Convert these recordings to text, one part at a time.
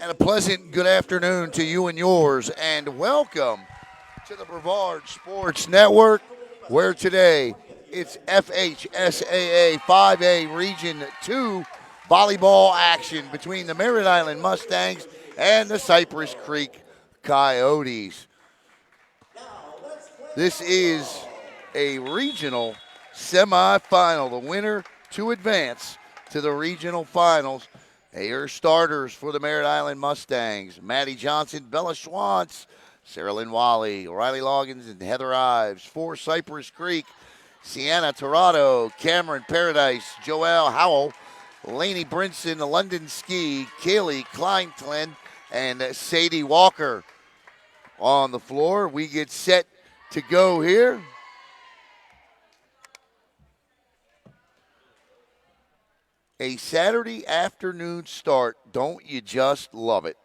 And a pleasant good afternoon to you and yours, and welcome to the Brevard Sports Network, where today it's FHSAA 5A Region 2 volleyball action between the Merritt Island Mustangs and the Cypress Creek Coyotes. This is a regional semifinal. The winner to advance to the regional finals. Your starters for the Merritt Island Mustangs: Maddie Johnson, Bella Schwantz, Sarah Lynn Wally, Riley Loggins, and Heather Ives. For Cypress Creek: Sienna Torado, Cameron Paradise, Joelle Howell, Lainey Brinson, London Ski, Kaylee Kleintlen, and Sadie Walker. On the floor, we get set to go here. A Saturday afternoon start. Don't you just love it?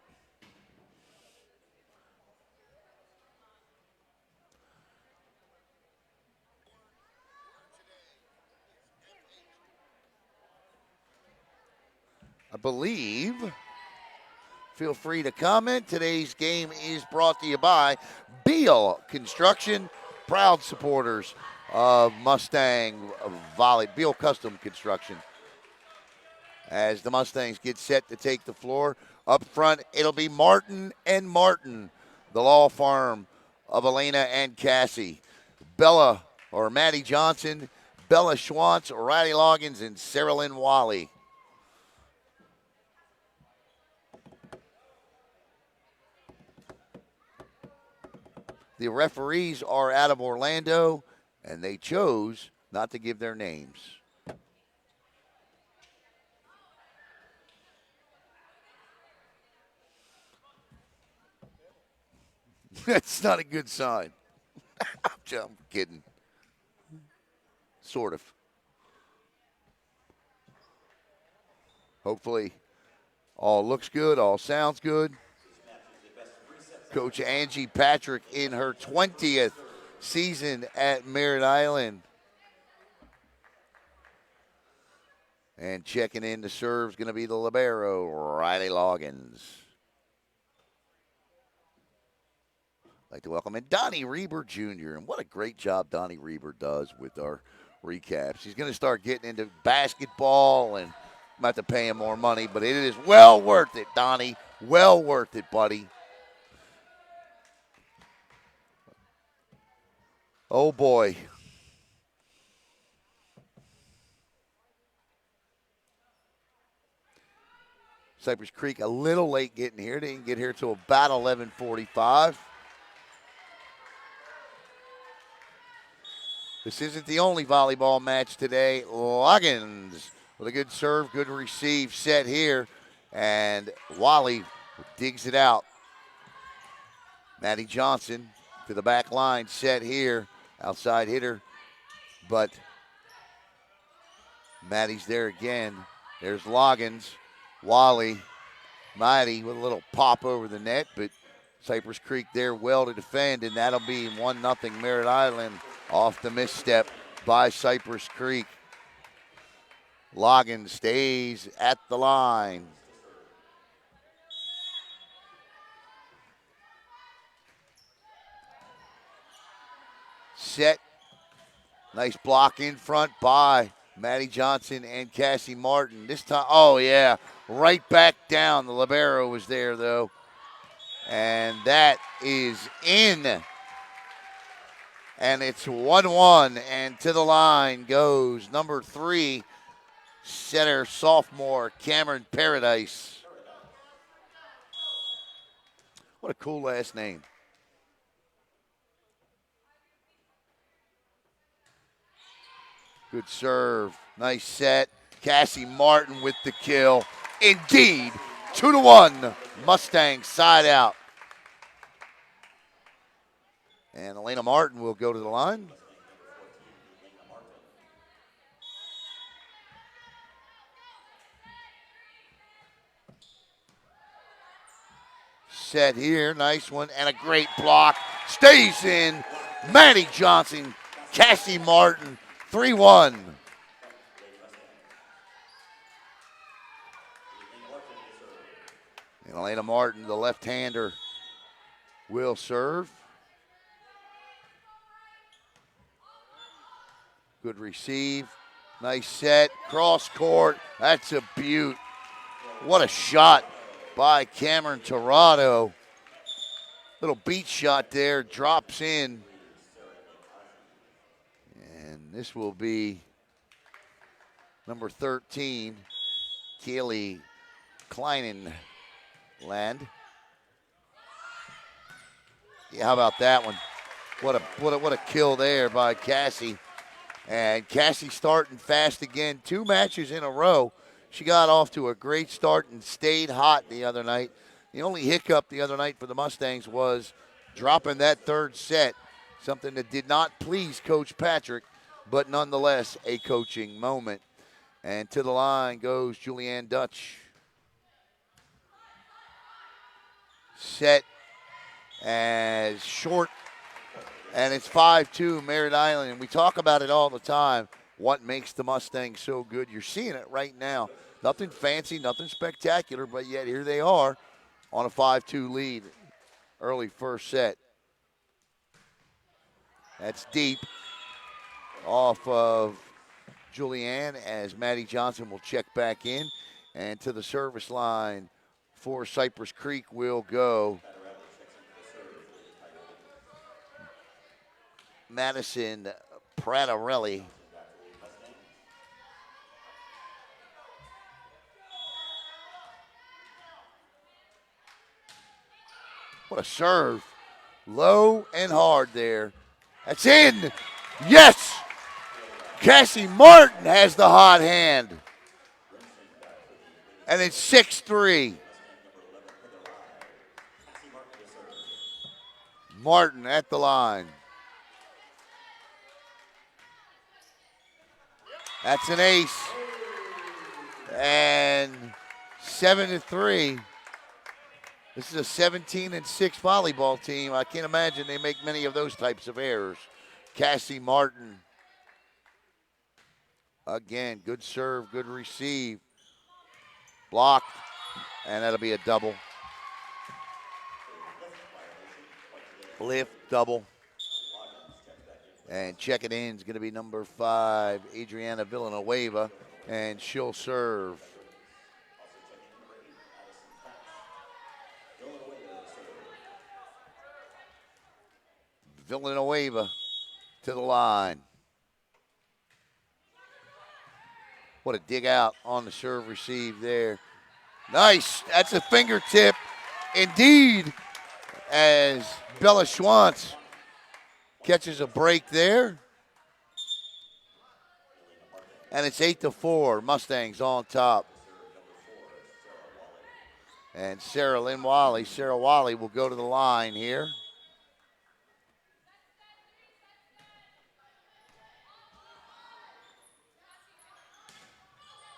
I believe, feel free to comment. Today's game is brought to you by Beal Construction, proud supporters of Mustang Volley, Beal Custom Construction. As the Mustangs get set to take the floor, up front it'll be Martin and Martin, the law firm of Elena and Cassie. Bella or Maddie Johnson, Bella Schwantz, Riley Loggins, and Sarah Lynn Wally. The referees are out of Orlando, and they chose not to give their names. That's not a good sign. I'm kidding. Sort of. Hopefully, all looks good, all sounds good. Coach Angie Patrick in her 20th season at Merritt Island. And checking in to serve is going to be the libero, Riley Loggins. I'd like to welcome in Donnie Reber Jr. And what a great job Donnie Reber does with our recaps. He's going to start getting into basketball, and I'm about to pay him more money, but it is well worth it, Donnie. Well worth it, buddy. Oh, boy. Cypress Creek a little late getting here. They didn't get here till about 11:45. This isn't the only volleyball match today. Loggins with a good serve, good receive set here. And Wally digs it out. Maddie Johnson to the back line, set here. Outside hitter, but Maddie's there again. There's Loggins, Wally, Maddie with a little pop over the net, but Cypress Creek there well to defend, and that'll be 1-0 Merritt Island off the misstep by Cypress Creek. Loggins stays at the line. Set. Nice block in front by Maddie Johnson and Cassie Martin. This time, oh yeah, right back down. The libero was there though. And that is in. And it's 1-1. And to the line goes number 3, center sophomore Cameron Paradise. What a cool last name. Good serve. Nice set. Cassie Martin with the kill. Indeed. 2-1. Mustangs side out. And Elena Martin will go to the line. Set here. Nice one. And a great block. Stays in. Maddie Johnson. Cassie Martin. 3-1. And Elena Martin, the left-hander, will serve. Good receive. Nice set. Cross court. That's a beaut. What a shot by Cameron Torrado. Little beat shot there. Drops in. And this will be number 13, Kaylee Kleinenland. Yeah, how about that one? What a kill there by Cassie. And Cassie starting fast again. 2 matches in a row. She got off to a great start and stayed hot the other night. The only hiccup the other night for the Mustangs was dropping that third set, something that did not please Coach Patrick, but nonetheless a coaching moment. And to the line goes Julianne Dutch. Set as short, and it's 5-2 Merritt Island. And we talk about it all the time, what makes the Mustangs so good. You're seeing it right now. Nothing fancy, nothing spectacular, but yet here they are on a 5-2 lead early first set. That's deep off of Julianne as Maddie Johnson will check back in. And to the service line for Cypress Creek will go Madison Pratarelli. What a serve. Low and hard there. That's in. Yes! Cassie Martin has the hot hand. And it's 6-3. Martin at the line. That's an ace. And 7-3. This is a 17-6 volleyball team. I can't imagine they make many of those types of errors. Cassie Martin. Again, good serve, good receive. Blocked, and that'll be a double. Lift, double. And checking in is going to be number 5, Adriana Villanueva, and she'll serve. Villanueva to the line. What a dig out on the serve receive there. Nice. That's a fingertip indeed, as Bella Schwantz catches a break there. And it's 8-4. Mustangs on top. And Sarah Wally will go to the line here.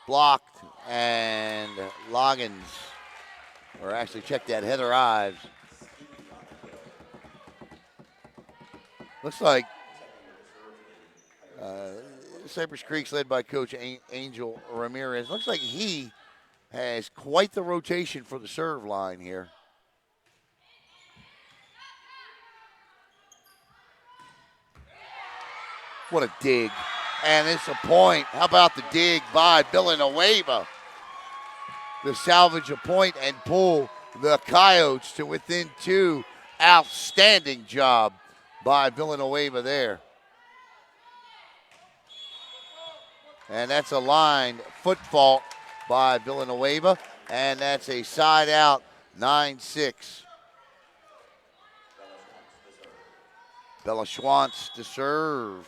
Blocked, and Loggins, or actually check that, Heather Ives. Looks like Cypress Creek's led by Coach Angel Ramirez. Looks like he has quite the rotation for the serve line here. What a dig. And it's a point. How about the dig by Villanueva? The salvage a point and pull the Coyotes to within 2. Outstanding job by Villanueva there. And that's a line foot fault by Villanueva. And that's a side out, 9-6. Bella Schwantz to serve.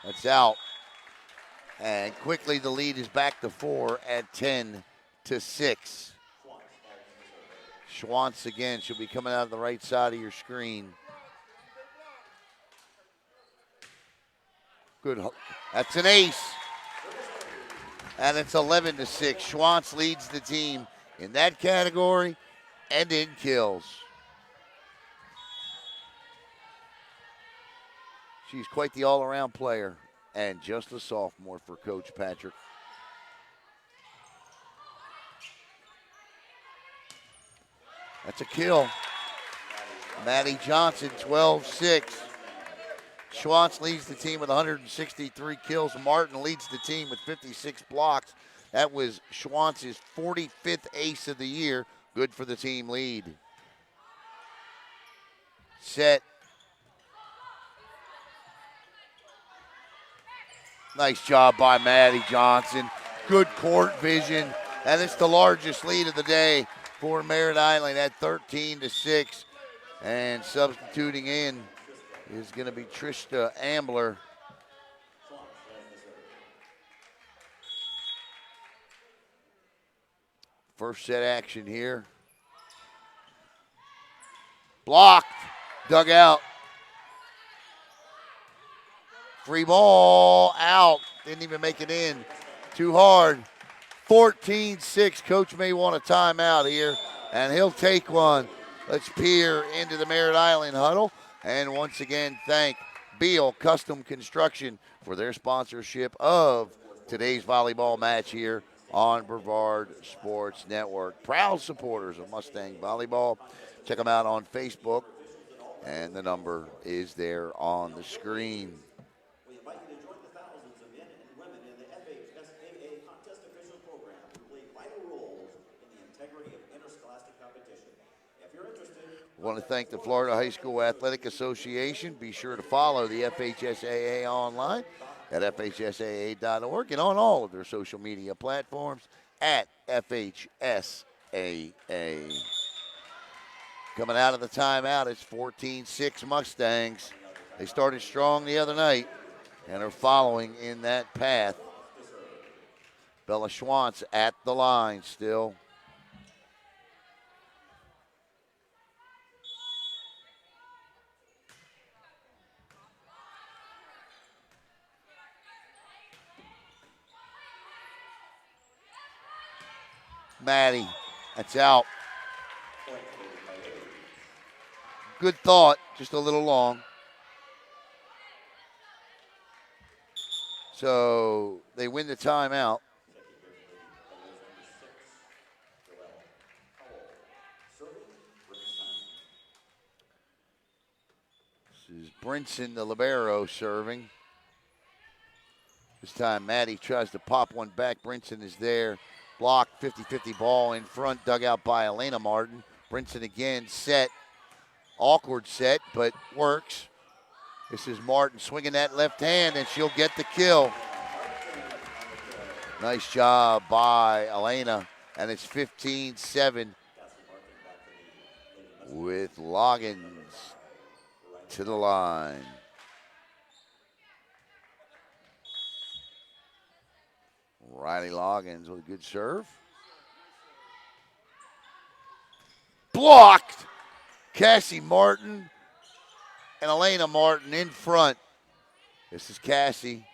That's out. And quickly the lead is back to 4 at 10-6. Schwantz again. She'll be coming out of the right side of your screen. Good. That's an ace. And it's 11-6. Schwantz leads the team in that category and in kills. She's quite the all-around player and just a sophomore for Coach Patrick. That's a kill. Maddie Johnson, 12-6. Schwantz leads the team with 163 kills. Martin leads the team with 56 blocks. That was Schwantz's 45th ace of the year. Good for the team lead. Set. Nice job by Maddie Johnson. Good court vision. And it's the largest lead of the day for Merritt Island at 13-6. And substituting in is going to be Trista Ambler. First set action here. Blocked. Dug out. Free ball out. Didn't even make it in. Too hard. 14-6. Coach may want a timeout here, and he'll take one. Let's peer into the Merritt Island huddle. And once again, thank Beal Custom Construction for their sponsorship of today's volleyball match here on Brevard Sports Network. Proud supporters of Mustang Volleyball. Check them out on Facebook, and the number is there on the screen. We invite you to join the thousands of men and women in the FHSAA contest official program who play vital roles in the integrity of interscholastic competition. If you're interested, I want to thank the Florida High School Athletic Association. Be sure to follow the FHSAA online at FHSAA.org and on all of their social media platforms at FHSAA. Coming out of the timeout, it's 14-6 Mustangs. They started strong the other night and are following in that path. Bella Schwantz at the line still. Maddie, that's out. Good thought, just a little long. So they win the timeout. This is Brinson, the libero, serving. This time Maddie tries to pop one back. Brinson is there. Blocked, 50-50 ball in front, dug out by Elena Martin. Brinson again, set. Awkward set, but works. This is Martin swinging that left hand, and she'll get the kill. Nice job by Elena, and it's 15-7 with Loggins to the line. Riley Loggins with a good serve. Blocked. Cassie Martin and Elena Martin in front. This is Cassie.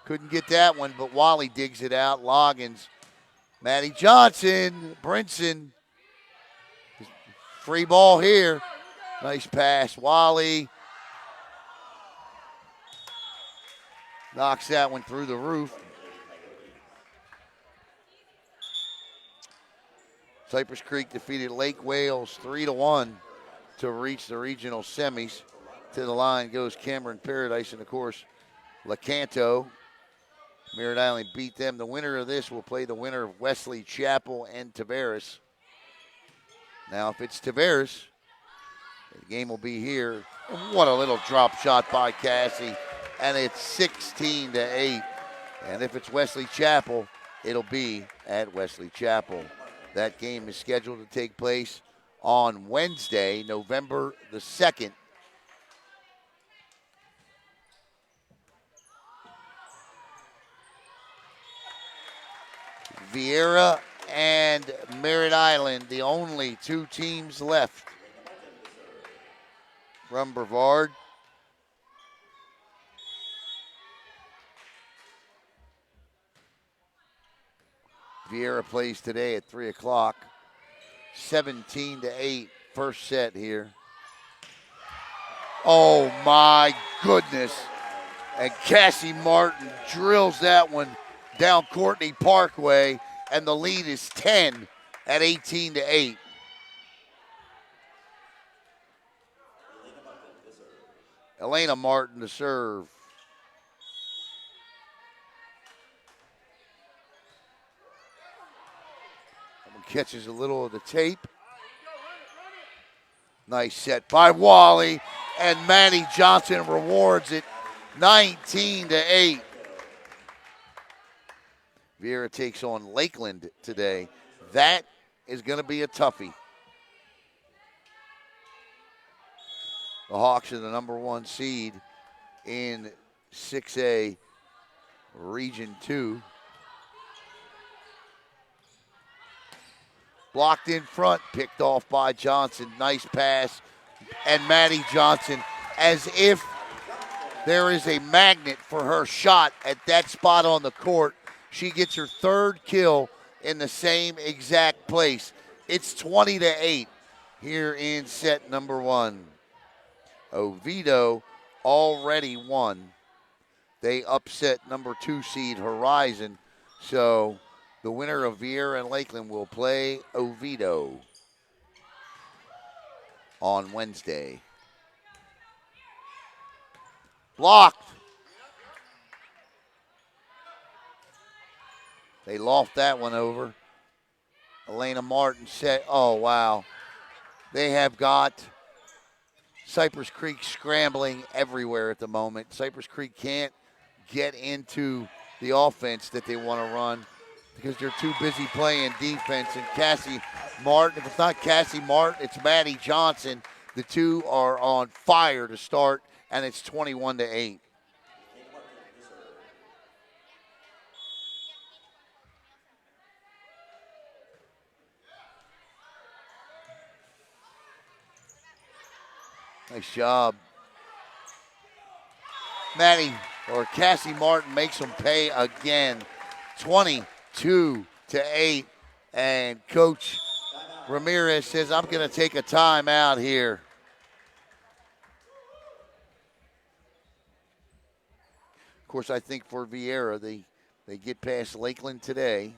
Couldn't get that one, but Wally digs it out. Loggins. Maddie Johnson. Brinson. Free ball here. Nice pass. Wally knocks that one through the roof. Cypress Creek defeated Lake Wales 3-1 to reach the regional semis. To the line goes Cameron Paradise, and of course, LeCanto. Merritt Island beat them. The winner of this will play the winner of Wesley Chapel and Tavares. Now, if it's Tavares, the game will be here. What a little drop shot by Cassie, and it's 16-8. And if it's Wesley Chapel, it'll be at Wesley Chapel. That game is scheduled to take place on Wednesday, November the 2nd. Vieira and Merritt Island, the only two teams left from Brevard. Vieira plays today at 3 o'clock. 17-8, first set here. Oh my goodness. And Cassie Martin drills that one down Courtney Parkway, and the lead is 10 at 18-8. Elena Martin to serve. Catches a little of the tape. Nice set by Wally, and Maddie Johnson rewards it 19-8. Vieira takes on Lakeland today. That is going to be a toughie. The Hawks are the number 1 seed in 6A Region 2. Blocked in front, picked off by Johnson. Nice pass. And Maddie Johnson, as if there is a magnet for her shot at that spot on the court. She gets her 3rd kill in the same exact place. It's 20-8 here in set number 1. Oviedo already won. They upset number 2 seed Horizon. So the winner of Vieira and Lakeland will play Oviedo on Wednesday. Blocked. They loft that one over. Elena Martin said, oh, wow. They have got Cypress Creek scrambling everywhere at the moment. Cypress Creek can't get into the offense that they want to run because they're too busy playing defense. And Cassie Martin, if it's not Cassie Martin, it's Maddie Johnson. The two are on fire to start, and it's 21-8. Nice job. Cassie Martin makes them pay again. 22-8. And Coach Ramirez says, I'm going to take a timeout here. Of course, I think for Vieira, they get past Lakeland today.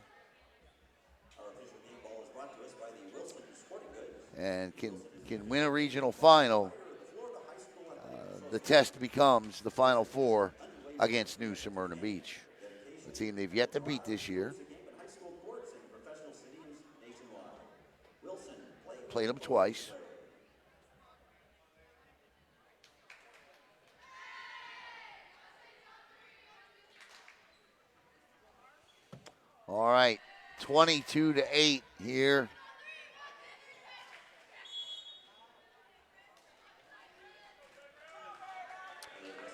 And can win a regional final. The test becomes the Final Four against New Smyrna Beach, the team they've yet to beat this year. Played them twice. All right, 22-8 here.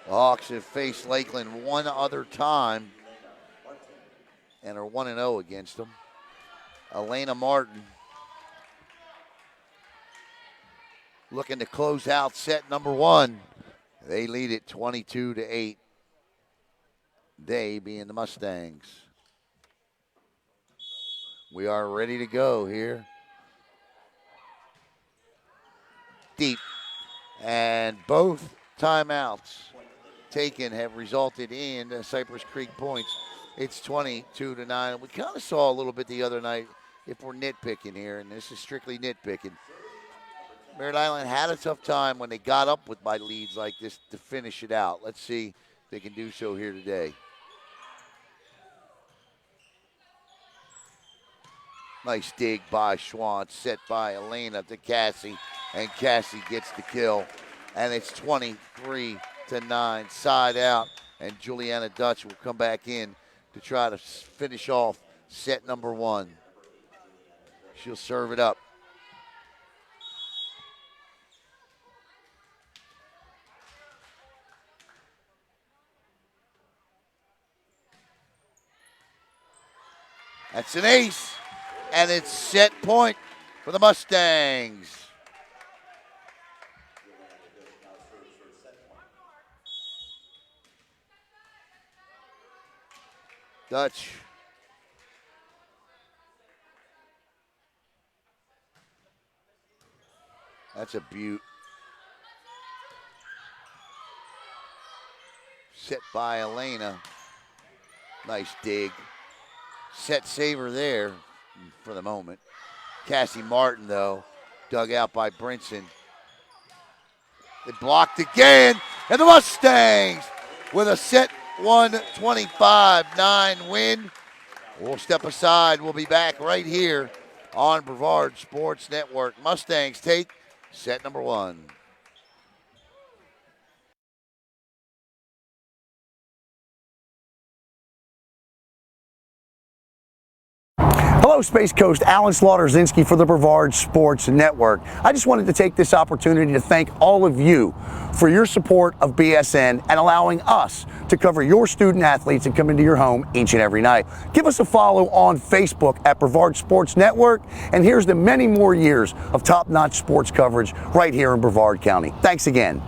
The Hawks have faced Lakeland one other time and are 1-0 against them. Elena Martin looking to close out set number 1. They lead it 22-8. They being the Mustangs. We are ready to go here. Deep. And both timeouts taken have resulted in Cypress Creek points. It's 22-9. We kind of saw a little bit the other night, if we're nitpicking here, and this is strictly nitpicking. Merritt Island had a tough time when they got up with my leads like this to finish it out. Let's see if they can do so here today. Nice dig by Schwann, set by Elena to Cassie, and Cassie gets the kill. And it's 23-9, side out, and Juliana Dutch will come back in to try to finish off set number 1. She'll serve it up. That's an ace, and it's set point for the Mustangs. Dutch. That's a beaut. set by Elena. Nice dig. Set saver there for the moment. Cassie Martin, though, dug out by Brinson. They blocked again, and the Mustangs with a set 125-9 win. We'll step aside. We'll be back right here on Brevard Sports Network. Mustangs take set number 1. Hello, Space Coast. Alan Slaughter-Zinski for the Brevard Sports Network. I just wanted to take this opportunity to thank all of you for your support of BSN and allowing us to cover your student athletes and come into your home each and every night. Give us a follow on Facebook at Brevard Sports Network, and here's to many more years of top-notch sports coverage right here in Brevard County. Thanks again.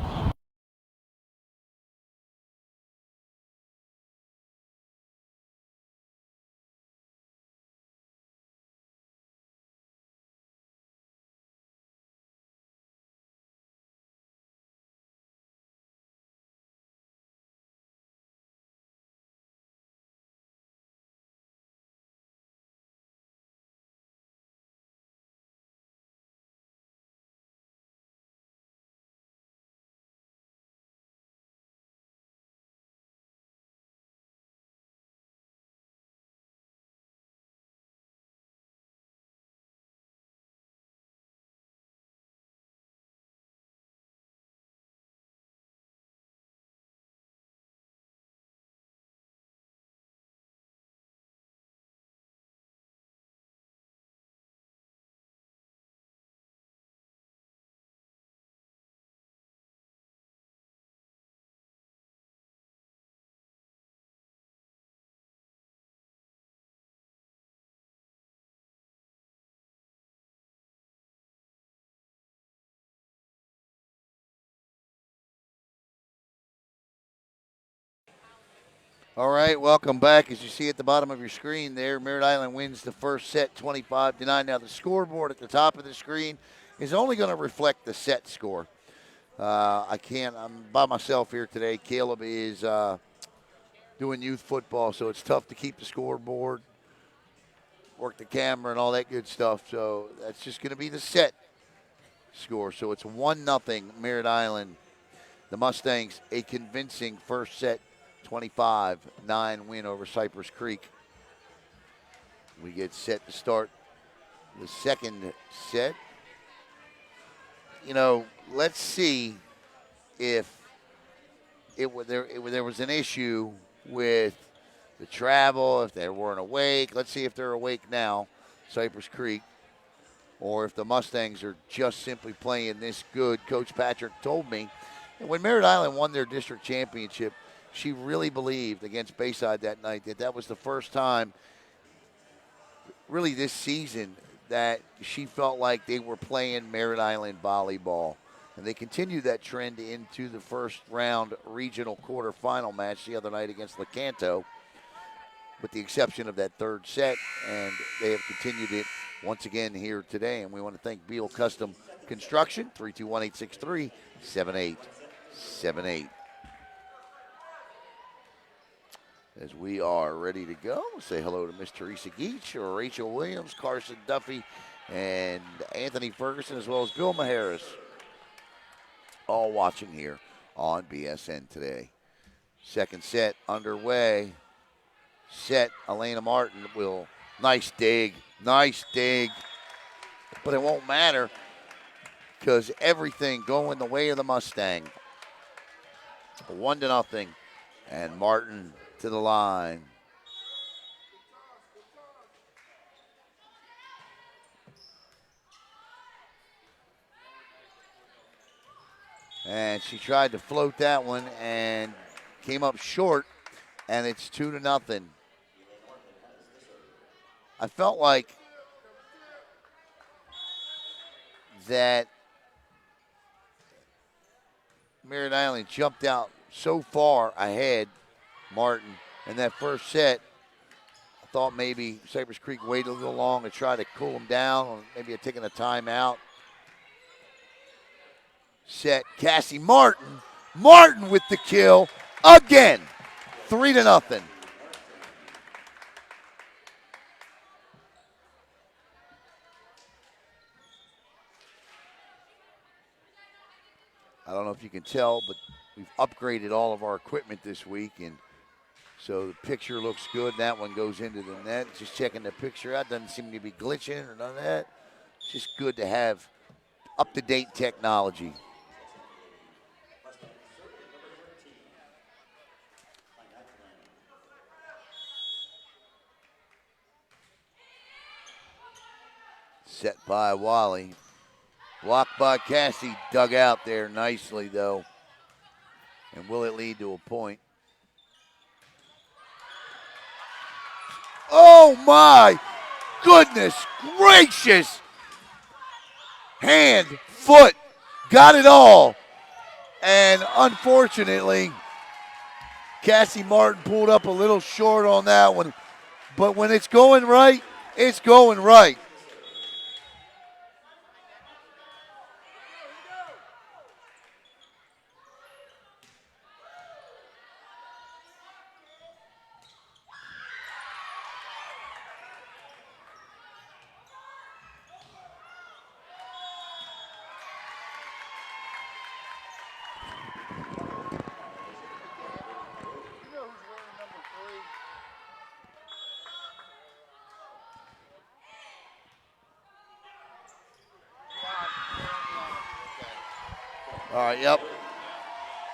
All right, welcome back. As you see at the bottom of your screen there, Merritt Island wins the first set 25-9. Now the scoreboard at the top of the screen is only going to reflect the set score. I'm by myself here today. Caleb is doing youth football, so it's tough to keep the scoreboard, work the camera, and all that good stuff. So that's just going to be the set score. So it's 1-0 Merritt Island. The Mustangs, a convincing first set 25-9 win over Cypress Creek. We get set to start the second set. You know, let's see if there was an issue with the travel, if they weren't awake. Let's see if they're awake now, Cypress Creek, or if the Mustangs are just simply playing this good. Coach Patrick told me when Merritt Island won their district championship, she really believed against Bayside that night that was the first time really this season that she felt like they were playing Merritt Island volleyball. And they continued that trend into the first round regional quarterfinal match the other night against Lecanto, with the exception of that third set. And they have continued it once again here today. And we want to thank Beal Custom Construction, 321-863-7878. As we are ready to go, we'll say hello to Miss Teresa Geach, or Rachel Williams, Carson Duffy, and Anthony Ferguson, as well as Bill Maharis, all watching here on BSN today. Second set underway. Set, Elena Martin will, nice dig, but it won't matter because everything going the way of the Mustang. 1-0, and Martin to the line. And she tried to float that one and came up short, and it's 2-0. I felt like that Merritt Island jumped out so far ahead, Martin, in that first set. I thought maybe Cypress Creek waited a little long to try to cool them down, or maybe had taken a timeout. Set, Cassie Martin with the kill, again. 3-0. I don't know if you can tell, but we've upgraded all of our equipment this week, and so the picture looks good. That one goes into the net. Just checking the picture out. Doesn't seem to be glitching or none of that. It's just good to have up-to-date technology. Set by Wally. Blocked by Cassie. Dug out there nicely, though. And will it lead to a point? Oh, my goodness gracious. Hand, foot, got it all. And unfortunately, Cassie Martin pulled up a little short on that one. But when it's going right, it's going right. All right, yep.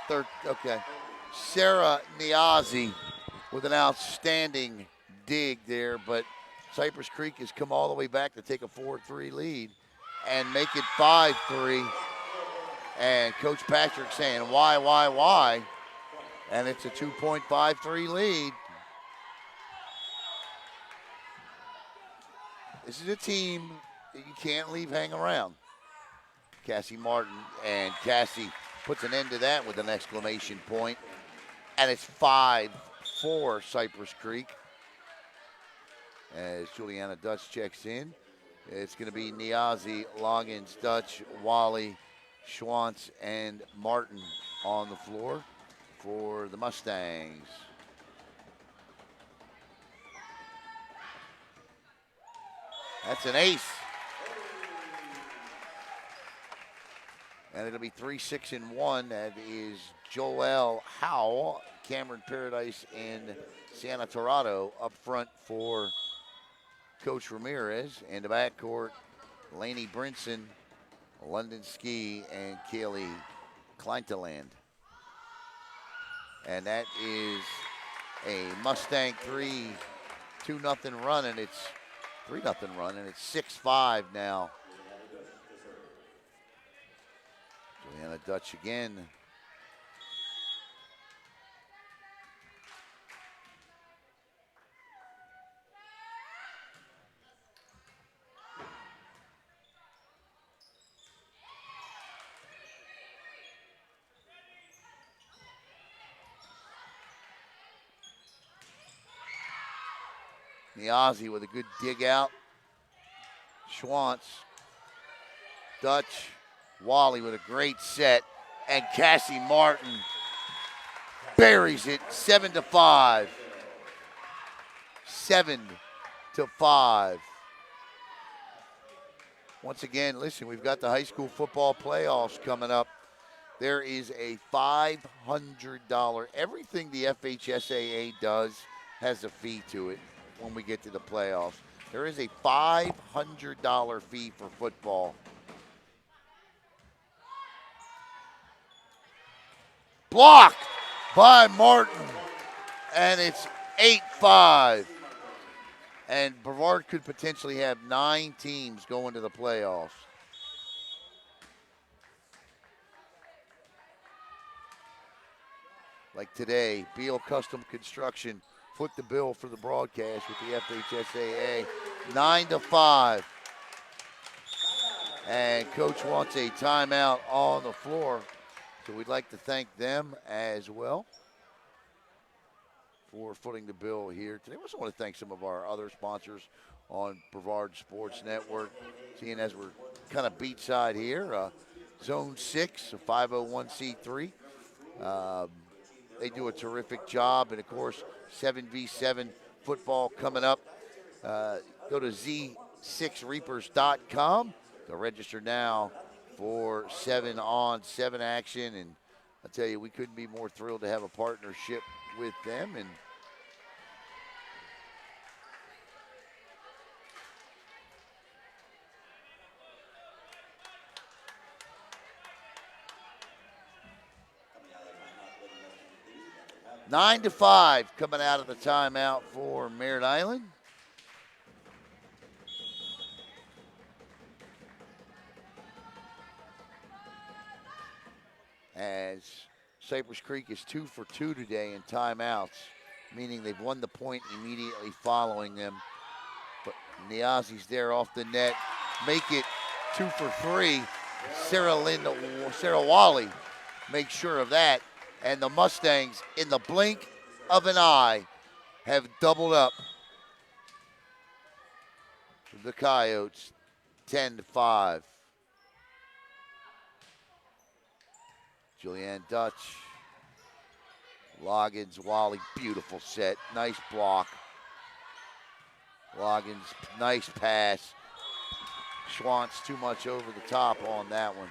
Third, okay. Sarah Niazi with an outstanding dig there, but Cypress Creek has come all the way back to take a 4-3 lead and make it 5-3. And Coach Patrick saying, why? And it's a 2.53 lead. This is a team that you can't leave hang around. Cassie Martin, and Cassie puts an end to that with an exclamation point. And it's 5-4 Cypress Creek. As Juliana Dutch checks in, it's going to be Niazi, Loggins, Dutch, Wally, Schwantz, and Martin on the floor for the Mustangs. That's an ace. And it'll be 3-6-1. That is Joel Howe, Cameron Paradise, and Santa Torado up front for Coach Ramirez. And the backcourt, Lainey Brinson, London Ski, and Kaylee Kleinteland. And that is a Mustang 2-0 run, and it's 3-0 run, and it's 6-5 now. Juliana Dutch again. Niazi with a good dig out. Schwantz, Dutch, Wally with a great set, and Cassie Martin buries it 7-5. 7-5. Once again, listen, we've got the high school football playoffs coming up. There is a $500. Everything the FHSAA does has a fee to it when we get to the playoffs. There is a $500 fee for football. Blocked by Martin, and it's 8-5. And Brevard could potentially have 9 teams going to the playoffs. Like today, Beal Custom Construction foot the bill for the broadcast with the FHSAA, 9-5. And Coach wants a timeout on the floor. So we'd like to thank them as well for footing the bill here today. We also want to thank some of our other sponsors on Brevard Sports Network, seeing as we're kind of beachside here. Zone 6, a 501c3. They do a terrific job. And, of course, 7v7 football coming up. Go to z6reapers.com to register now for 7-on-7 action. And I tell you, we couldn't be more thrilled to have a partnership with them. And Nine to 5 coming out of the timeout for Merritt Island. As Cypress Creek is 2 for 2 today in timeouts, meaning they've won the point immediately following them. But Niazi's there off the net. Make it 2 for 3. Sarah Wally makes sure of that. And the Mustangs, in the blink of an eye, have doubled up the Coyotes 10-5. Julianne Dutch, Loggins, Wally, beautiful set, nice block. Loggins, nice pass. Schwantz too much over the top on that one.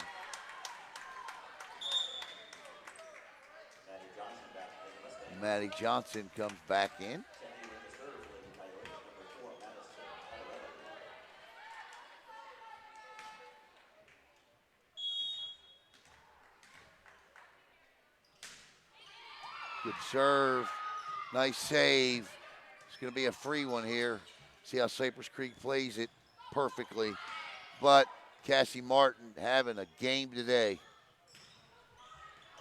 Maddie Johnson comes back in. Good serve. Nice save. It's going to be a free one here. See how Cypress Creek plays it perfectly. But Cassie Martin having a game today.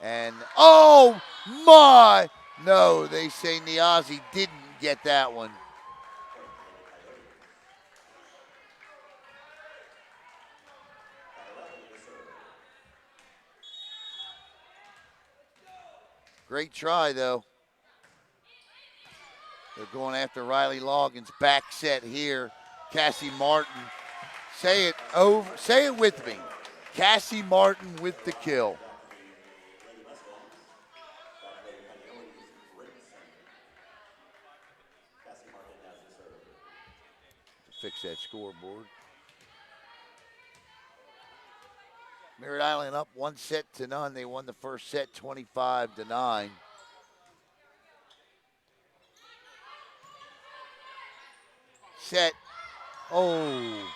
And, oh my! No, they say Niazi didn't get that one. Great try, though. They're going after Riley Loggins. Back set here. Cassie Martin. Say it with me. Cassie Martin with the kill. Fix that scoreboard. Merritt Island up 1-0. They won the first set 25-9. Set. Oh.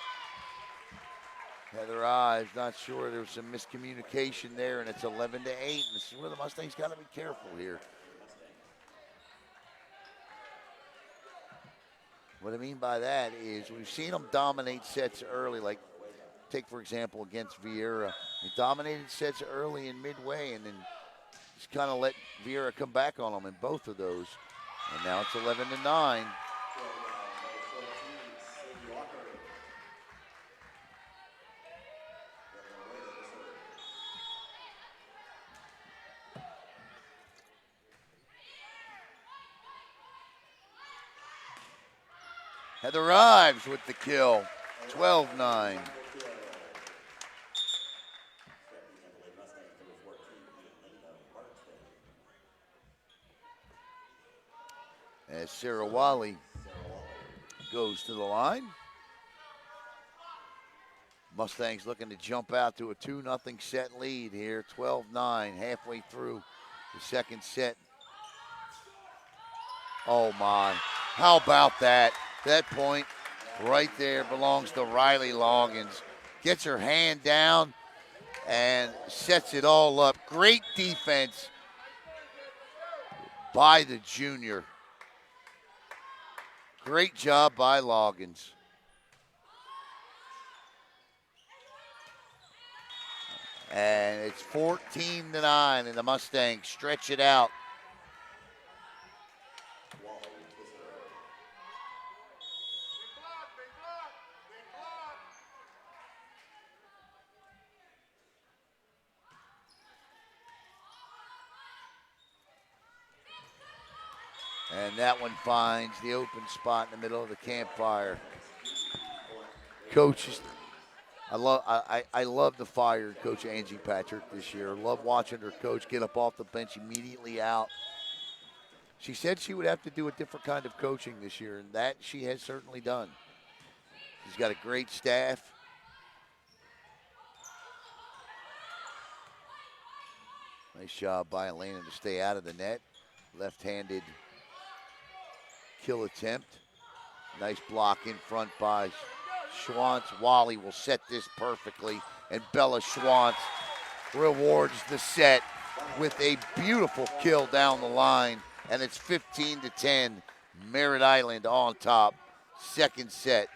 Heather Ives, not sure. There was some miscommunication there, and it's 11-8. And this is where the Mustangs got to be careful here. What I mean by that is we've seen them dominate sets early, like take, for example, against Vieira. They dominated sets early and midway and then just kind of let Vieira come back on them in both of those. And now it's 11-9. Heather Ives with the kill, 12-9. As Sarah Wally goes to the line. Mustangs looking to jump out to a 2-0 set lead here, 12-9, halfway through the second set. Oh my, how about that? That point right there belongs to Riley Loggins. Gets her hand down and sets it all up. Great defense by the junior. Great job by Loggins. And it's 14-9, and the Mustangs stretch it out. And that one finds the open spot in the middle of the campfire. Coaches, I love the fire Coach Angie Patrick this year. Love watching her coach get up off the bench immediately out She said she would have to do a different kind of coaching this year, and that she has certainly done. She's got a great staff. Nice job by Elena to stay out of the net. Left-handed kill attempt. Nice block in front by Schwantz. Wally will set this perfectly, and Bella Schwantz rewards the set with a beautiful kill down the line, and it's 15-10. Merritt Island on top. Second set.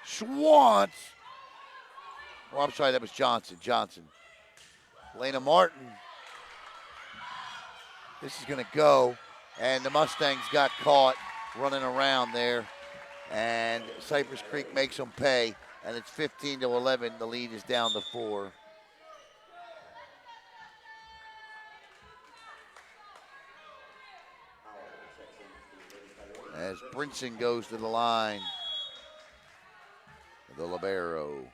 Schwantz. Oh, I'm sorry, that was Johnson. Lena Martin. This is going to go, and the Mustangs got caught running around there, and Cypress Creek makes them pay, and it's 15-11. The lead is down to 4. As Brinson goes to the line, the libero.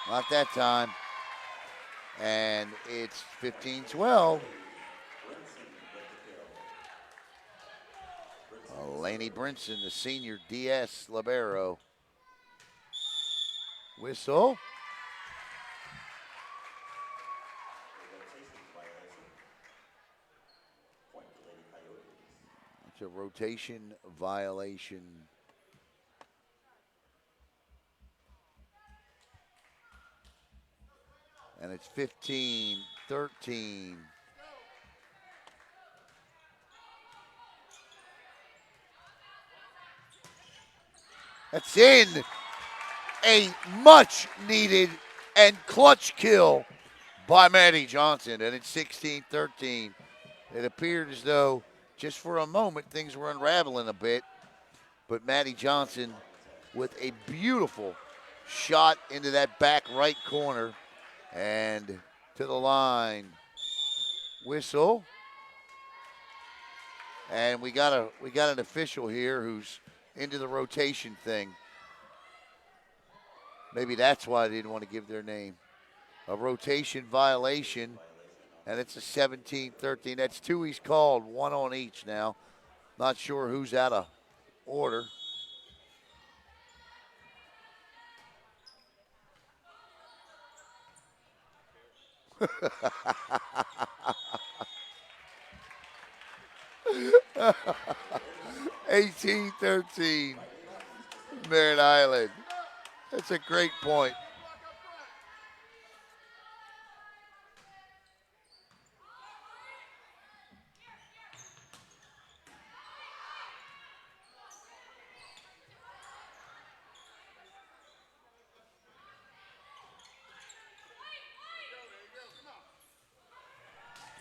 Not that time. And it's 15-12. Laney Brinson, the senior DS libero. Whistle. It's a rotation violation. And it's 15-13. That's in. A much needed and clutch kill by Maddie Johnson, and it's 16-13. It appeared as though just for a moment things were unraveling a bit, but Maddie Johnson with a beautiful shot into that back right corner and to the line. Whistle. And we got an official here who's into the rotation thing. Maybe that's why they didn't want to give their name. A rotation violation, and it's a 17-13. That's 2 he's called, 1 on each now. Not sure who's out of order. (18-13), Merritt Island. That's a great point.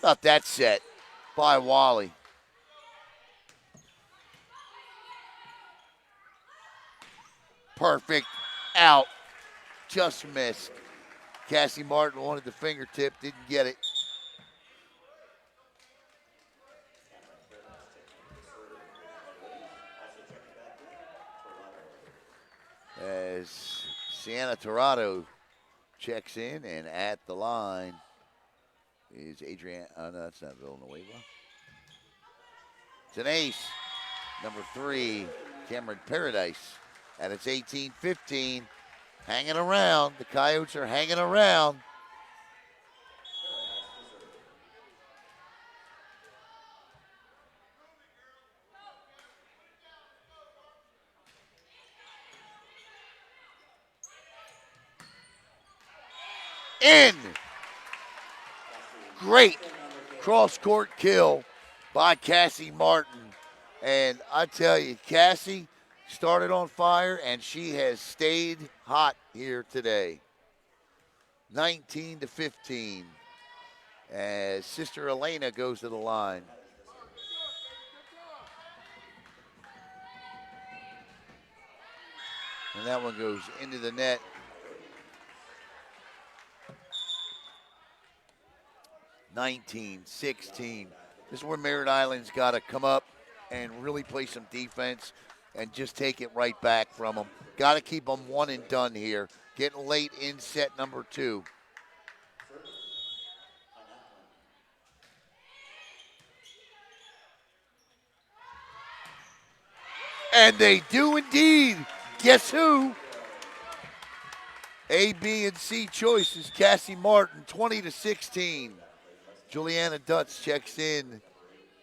Not that set by Wally. Perfect out. Just missed. Cassie Martin wanted the fingertip, didn't get it. As Sienna Torado checks in, and at the line is Adrian. Oh, no, that's not Villanueva. It's an ace. Number 3, Cameron Paradise. And it's 18-15. Hanging around. The Coyotes are hanging around. In. Great cross-court kill by Cassie Martin. And I tell you, Cassie started on fire, and she has stayed hot here today. 19-15. As Sister Elena goes to the line. And that one goes into the net. (19-16). This is where Merritt Island's got to come up and really play some defense and just take it right back from them. Got to keep them one and done here. Getting late in set number 2. And they do indeed. Guess who? A, B, and C choices. Cassie Martin, 20-16. Juliana Dutz checks in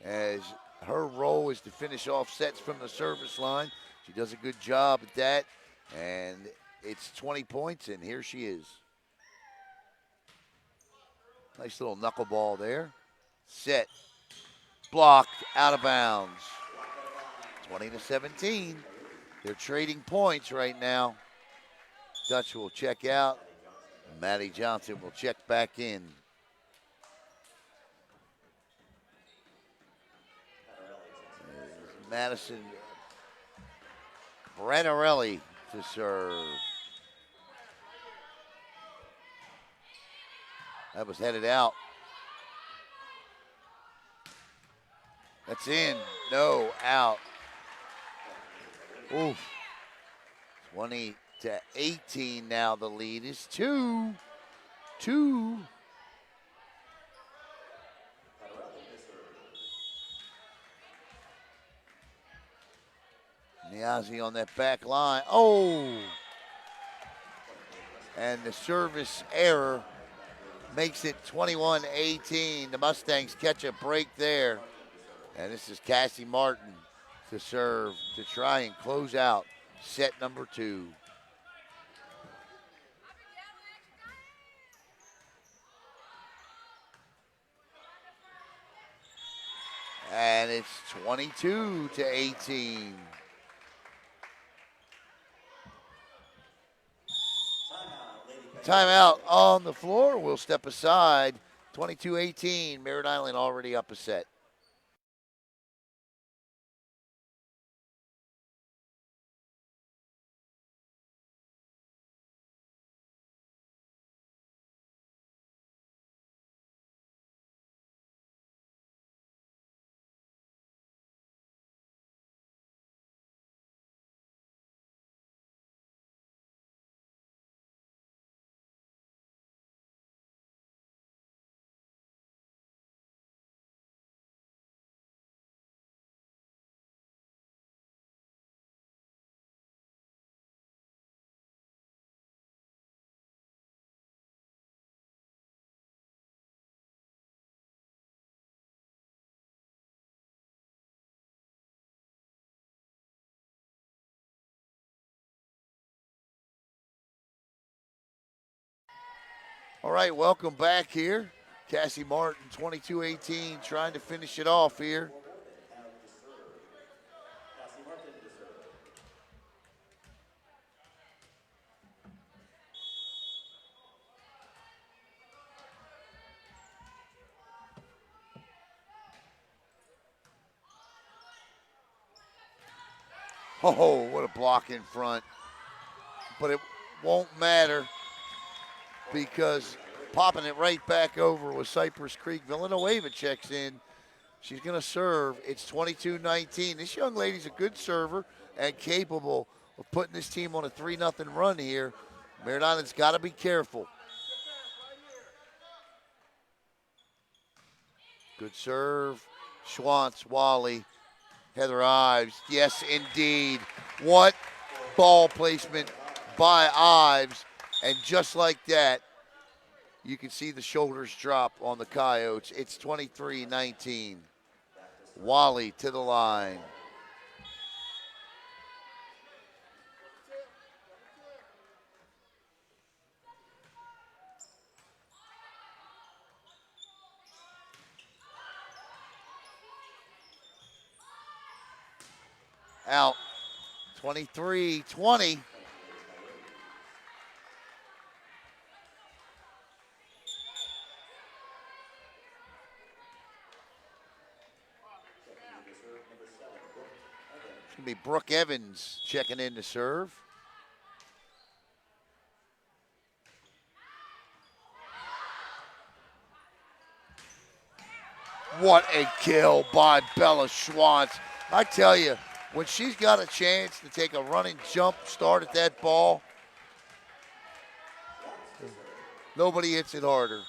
as her role is to finish off sets from the service line. She does a good job at that. And it's 20 points, and here she is. Nice little knuckleball there. Set. Blocked. Out of bounds. 20-17. They're trading points right now. Dutch will check out. Maddie Johnson will check back in. Madison Branarelli to serve. That was headed out. That's in. No, out. Oof. 20-18 now. The lead is 2. Niazi on that back line. Oh! And the service error makes it 21-18. The Mustangs catch a break there. And this is Cassie Martin to serve to try and close out set number 2. And it's 22-18. Timeout on the floor. We'll step aside. 22-18. Merritt Island already up a set. All right, welcome back here. Cassie Martin, 22-18, trying to finish it off here. Oh, what a block in front. But it won't matter because popping it right back over was Cypress Creek. Villanueva checks in. She's going to serve. It's 22-19. This young lady's a good server and capable of putting this team on a 3-0 run here. Merritt Island's got to be careful. Good serve. Schwantz, Wally, Heather Ives. Yes, indeed. What ball placement by Ives. And just like that, you can see the shoulders drop on the Coyotes. It's 23-19. Wally to the line. Out. 23-20. It's going to be Brooke Evans checking in to serve. What a kill by Bella Schwantz. I tell you, when she's got a chance to take a running jump start at that ball, nobody hits it harder.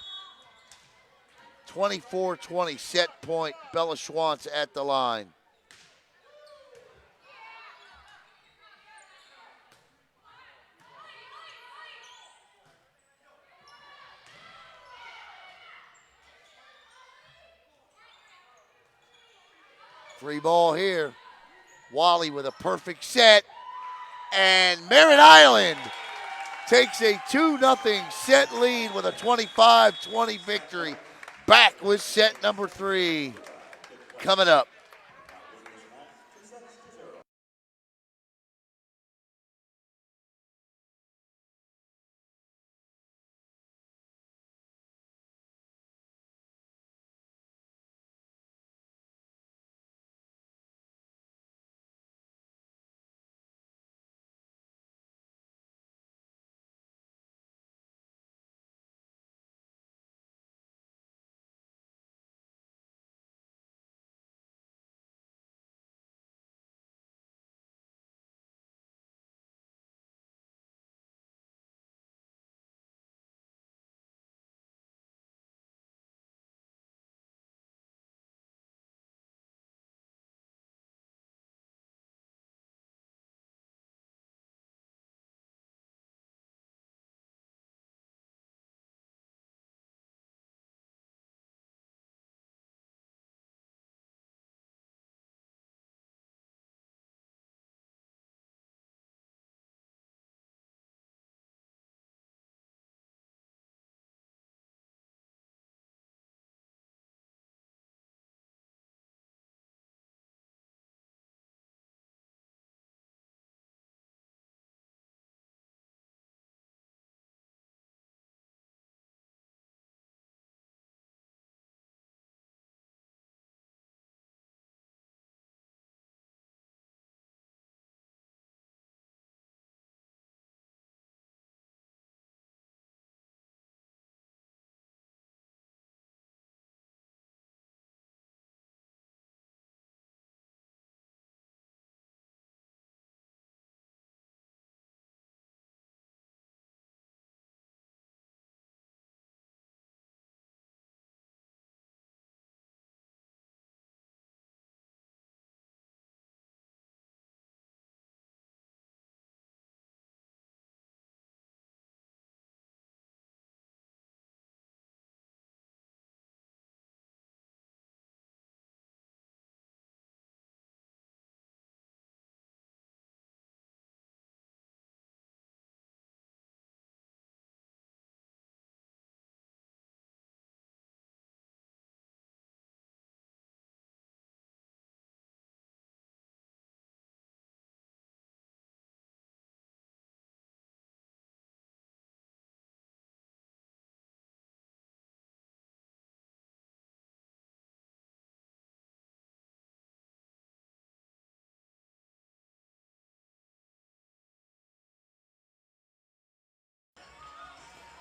24-20 set point. Bella Schwantz at the line. Free ball here. Wally with a perfect set. And Merritt Island takes a 2-0 set lead with a 25-20 victory. Back with set number 3 coming up.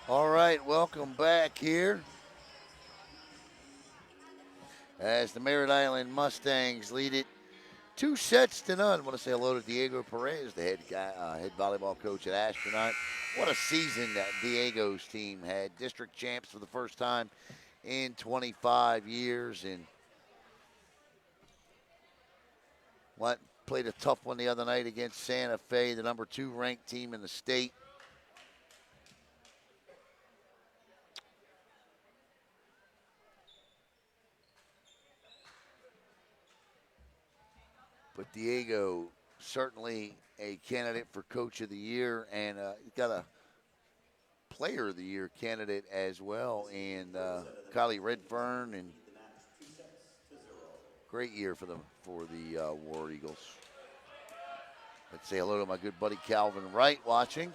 All right, welcome back here as the Merritt Island Mustangs lead it 2-0. I want to say hello to Diego Perez, the head volleyball coach at Astronaut. What a season that Diego's team had. District champs for the first time in 25 years. And played a tough one the other night against Santa Fe, the number 2 ranked team in the state. But Diego, certainly a candidate for Coach of the Year, and got a Player of the Year candidate as well, and Kylie Redfern, and great year for the War Eagles. Let's say hello to my good buddy Calvin Wright watching.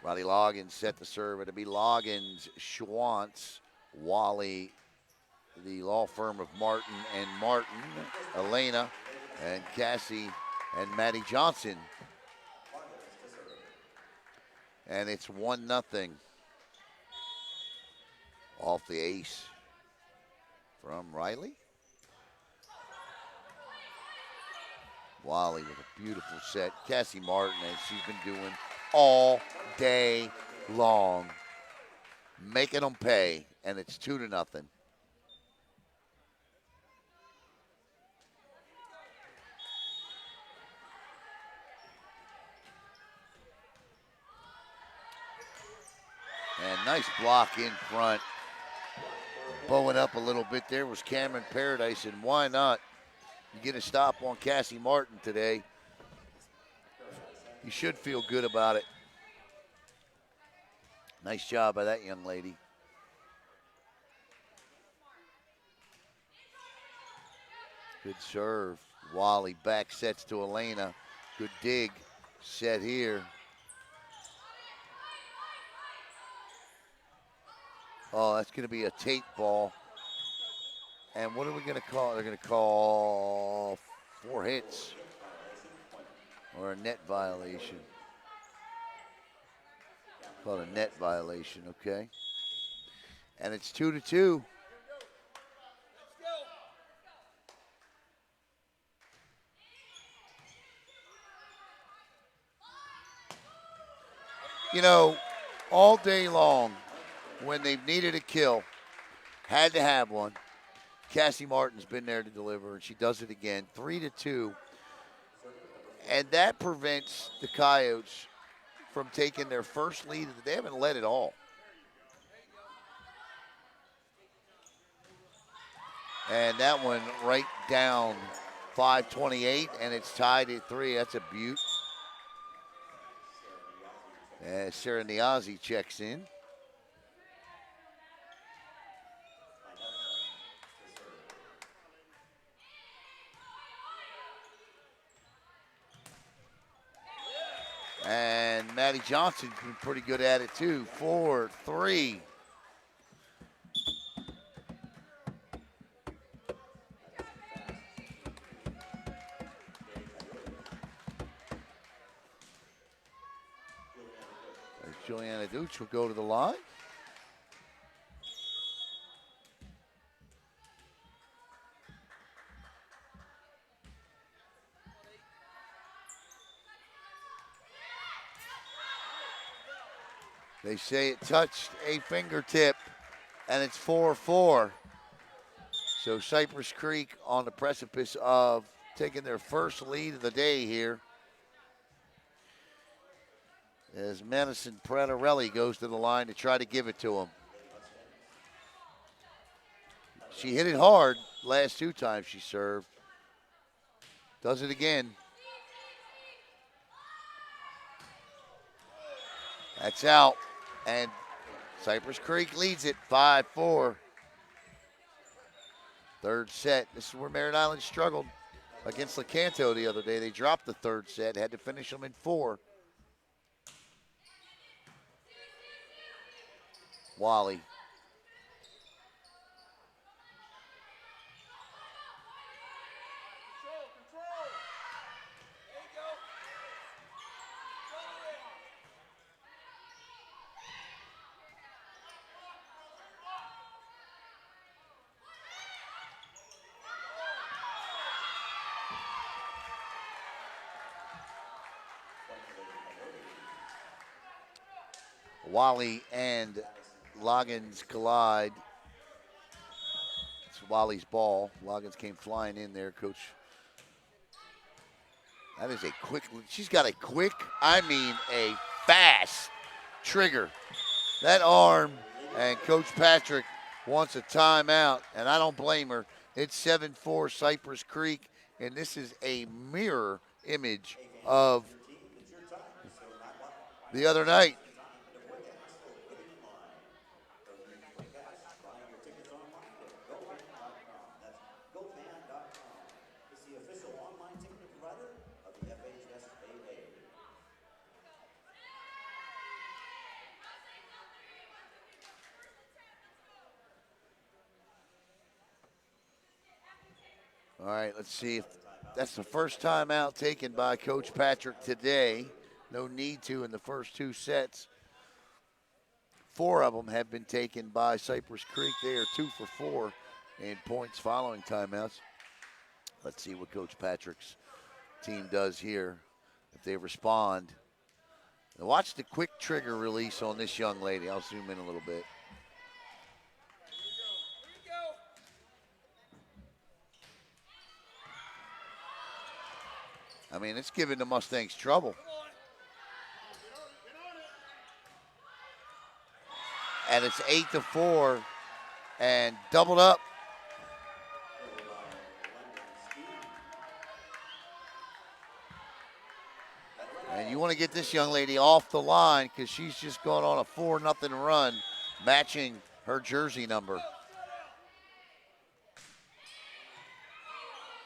Riley Loggins set the serve. It'll be Loggins, Schwantz, Wally, the law firm of Martin and Martin, Elena, and Cassie, and Maddie Johnson. And it's 1-0. Off the ace from Riley. Wally with a beautiful set. Cassie Martin, as she's been doing all day long, making them pay, and it's 2-0. And nice block in front. Bowing up a little bit there was Cameron Paradise, and why not? You get a stop on Cassie Martin today. You should feel good about it. Nice job by that young lady. Good serve. Wally back sets to Elena. Good dig. Set here. Oh, that's going to be a tape ball. And what are we going to call? They're going to call 4 hits or a net violation. Call it a net violation, okay. And it's 2-2. You know, all day long, when they've needed a kill, had to have one, Cassie Martin's been there to deliver, and she does it again, 3-2. And that prevents the Coyotes from taking their first lead. They haven't led at all. And that one right down 5:28, and it's tied at 3. That's a beaut. As Sarah Niazi checks in. And Maddie Johnson's been pretty good at it too. 4-3. Juliana Dooch will go to the line. They say it touched a fingertip, and it's 4-4. So Cypress Creek on the precipice of taking their first lead of the day here. As Madison Pratarelli goes to the line to try to give it to him. She hit it hard last 2 times she served. Does it again. That's out. And Cypress Creek leads it 5-4. Third set. This is where Merritt Island struggled against Lecanto the other day. They dropped the third set, had to finish them in 4. Wally. Wally and Loggins collide. It's Wally's ball. Loggins came flying in there, Coach. That is a quick, she's got a quick, I mean a fast trigger. That arm, and Coach Patrick wants a timeout, and I don't blame her. It's 7-4 Cypress Creek, and this is a mirror image of the other night. All right, let's see if that's the first time out taken by Coach Patrick today. No need to in the first 2 sets 4 of them have been taken by Cypress Creek. They are 2 for 4 in points following timeouts. Let's see what Coach Patrick's team does here. If they respond. Now watch the quick trigger release on this young lady. I'll zoom in a little bit. I mean, it's giving the Mustangs trouble. And it's 8 to 4 and doubled up. And you want to get this young lady off the line because she's just going on a 4-0 run, matching her jersey number.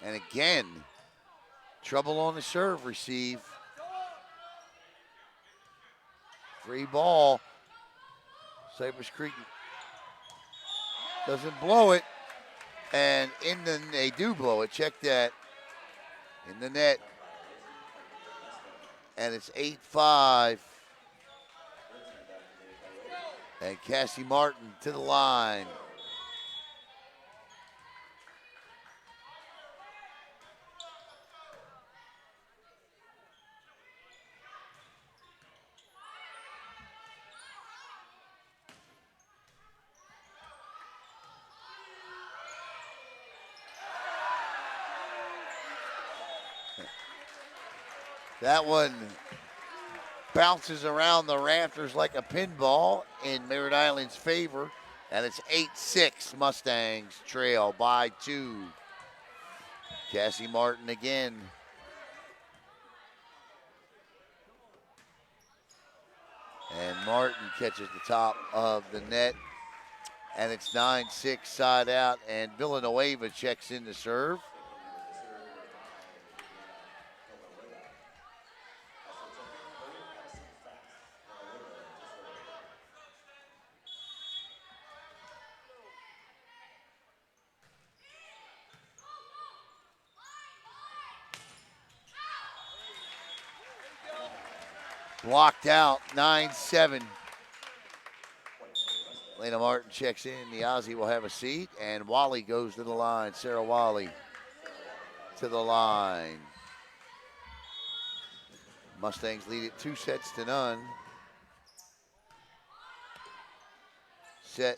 And again, trouble on the serve receive. Free ball. Cypress Creek doesn't blow it. And they do blow it. Check that. In the net. And it's 8-5. And Cassie Martin to the line. That one bounces around the rafters like a pinball in Merritt Island's favor. And it's 8-6. Mustangs trail by 2. Cassie Martin again. And Martin catches the top of the net. And it's 9-6 side out. And Villanueva checks in to serve. Blocked out, 9-7. Lena Martin checks in. The Aussie will have a seat. And Wally goes to the line. Sarah Wally to the line. Mustangs lead it 2-0. Set.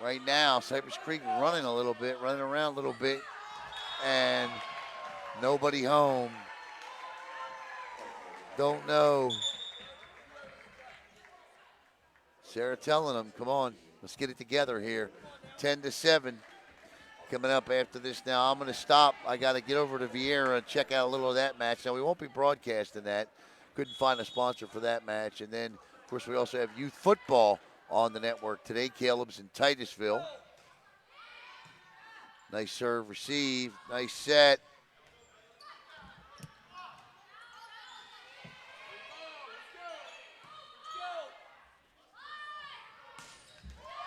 Right now, Cypress Creek running a little bit, running around a little bit, and nobody home. Don't know. Sarah telling them, come on, let's get it together here. 10-7 coming up after this now. I'm going to stop. I got to get over to Vieira and check out a little of that match. Now, we won't be broadcasting that. Couldn't find a sponsor for that match. And then, of course, we also have youth football on the network today. Caleb's in Titusville. Nice serve, receive, nice set.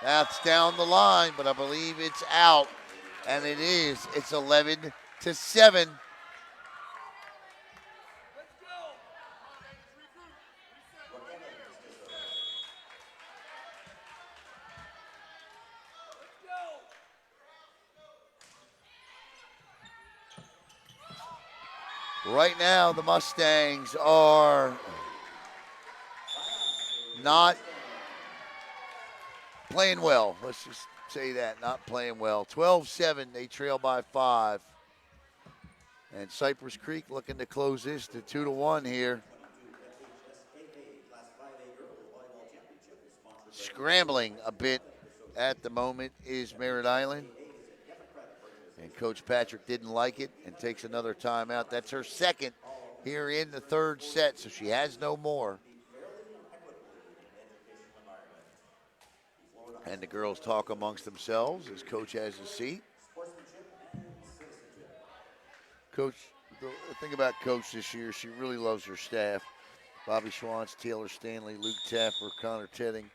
That's down the line, but I believe it's out. And it is. It's 11-7. Right now, the Mustangs are not playing well. Let's just say that, not playing well. 12-7, they trail by 5. And Cypress Creek looking to close this to 2-1 here. Scrambling a bit at the moment is Merritt Island. And Coach Patrick didn't like it and takes another timeout. That's her second here in the third set, so she has no more. And the girls talk amongst themselves as Coach has his seat. Coach, the thing about Coach this year, she really loves her staff. Bobby Schwantz, Taylor Stanley, Luke Tapper, Connor Teding.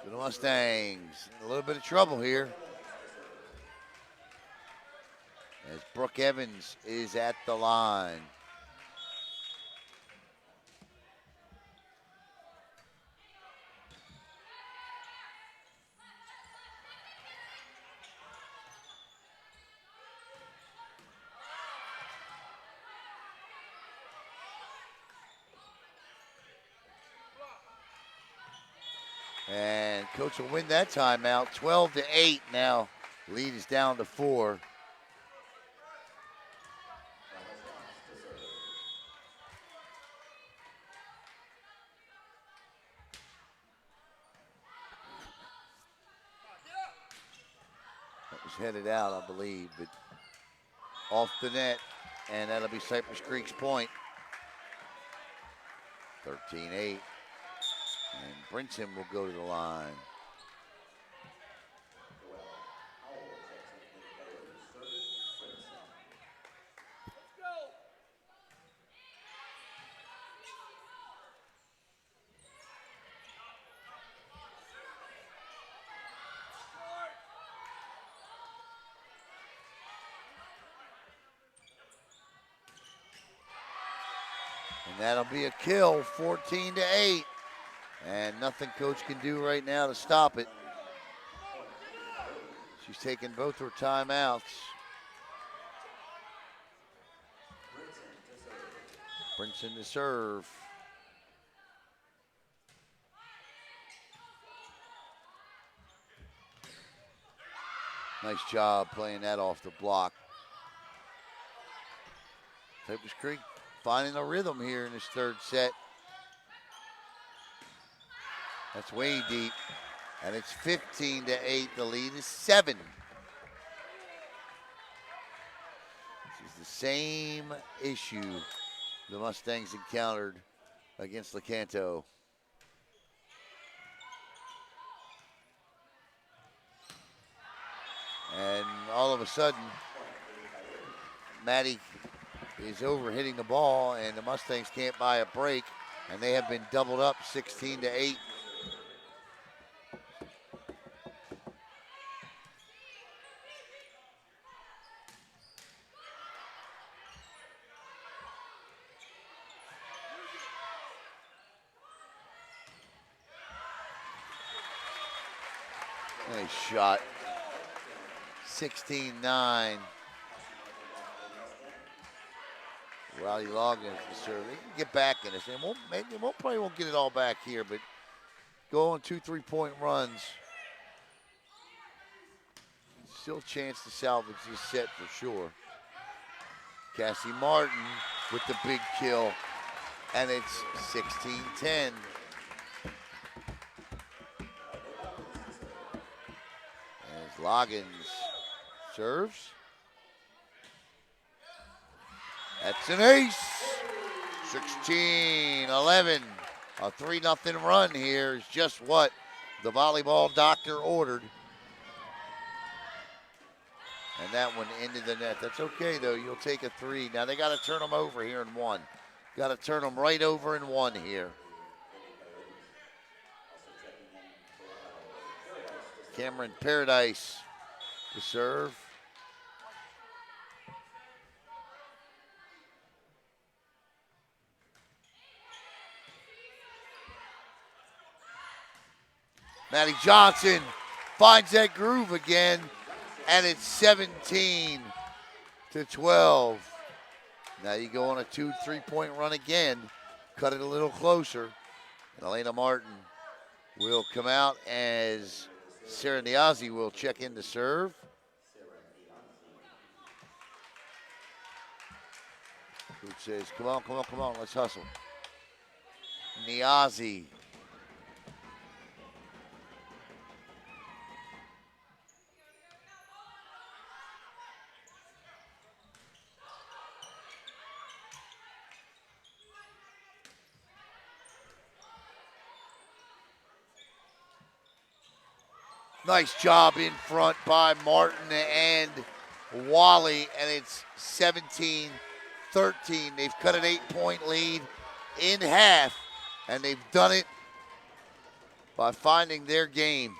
So the Mustangs in a little bit of trouble here, as Brooke Evans is at the line. And Coach will win that timeout, 12-8 now. Lead is down to 4. That was headed out, I believe, but off the net, and that'll be Cypress Creek's point. 13-8. And Brinson will go to the line. And that'll be a kill, 14-8. And nothing Coach can do right now to stop it. She's taking both her timeouts. Brinson to serve. Nice job playing that off the block. Cypress Creek finding a rhythm here in this third set. That's way deep. And it's 15-8. The lead is 7. This is the same issue the Mustangs encountered against Lecanto. And all of a sudden, Maddie is over hitting the ball, and the Mustangs can't buy a break, and they have been doubled up 16-8. Nice shot. 16-9. Rowdy Logan is the serve. They can get back in this. They probably won't get it all back here, but go on 2 3-point runs. Still a chance to salvage this set for sure. Cassie Martin with the big kill, and it's 16-10. As Loggins serves. That's an ace. 16-11. A 3-0 run here is just what the volleyball doctor ordered. And that one into the net. That's okay, though. You'll take a 3. Now they got to turn them over here in 1. Got to turn them right over in 1 here. Cameron Paradise to serve. Maddie Johnson finds that groove again, and it's 17-12. Now you go on a 2 3-point run again, cut it a little closer. And Elena Martin will come out as Sarah Niazi will check in to serve. Coach says, come on, let's hustle. Niazi. Nice job in front by Martin and Wally, and it's 17-13. They've cut an 8-point lead in half, and they've done it by finding their game.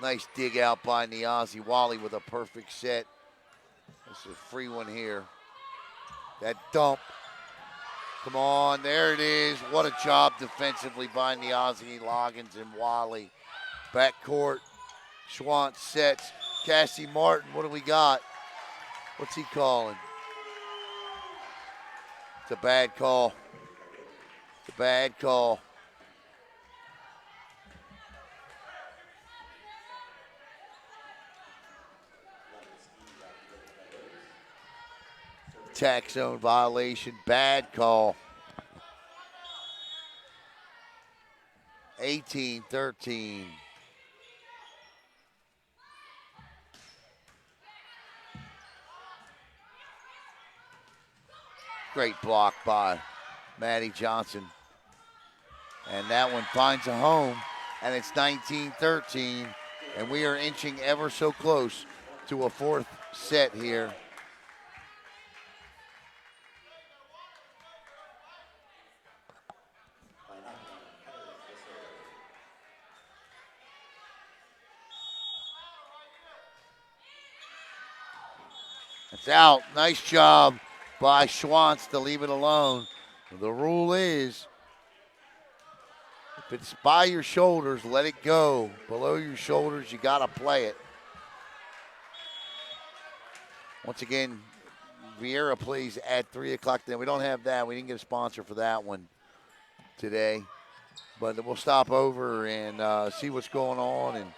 Nice dig out by Niazi. Wally with a perfect set. This is a free one here. That dump. Come on, there it is. What a job defensively by Niazi, Loggins, and Wally. Backcourt. Schwantz sets. Cassie Martin, what do we got? What's he calling? It's a bad call. It's a bad call. Tax zone violation, bad call. 18-13. Great block by Maddie Johnson. And that one finds a home, and it's 19-13. And we are inching ever so close to a fourth set here. It's out. Nice job by Schwantz to leave it alone. The rule is, if it's by your shoulders, let it go. Below your shoulders, you got to play it. Once again, Vieira plays at 3 o'clock. Then we don't have that. We didn't get a sponsor for that one today. But we'll stop over and see what's going on and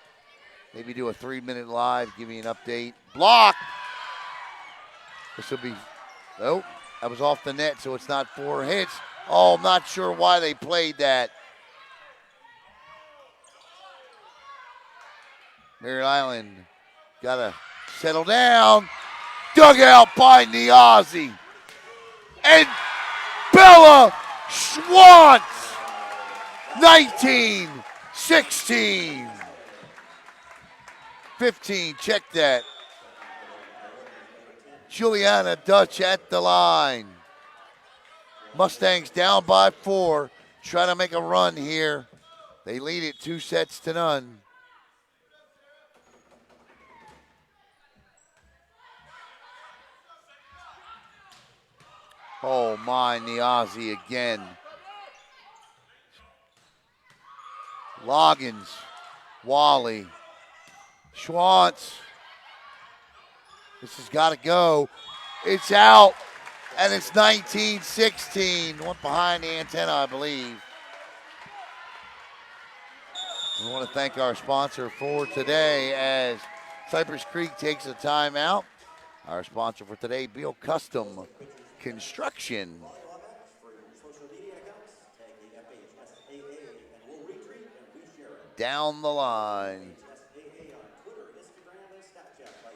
maybe do a 3-minute live, give you an update. Block! This will be, nope, that was off the net, so it's not 4 hits. Oh, I'm not sure why they played that. Merritt Island got to settle down. Dug out by Niazi. And Bella Schwantz, 19-16. 15, check that. Juliana Dutch at the line. Mustangs down by 4. Trying to make a run here. They lead it 2-0. Oh my, Niazi again. Loggins, Wally, Schwantz. This has got to go. It's out, and it's 19-16. One behind the antenna, I believe. We want to thank our sponsor for today as Cypress Creek takes a timeout. Our sponsor for today, Beal Custom Construction. Down the line.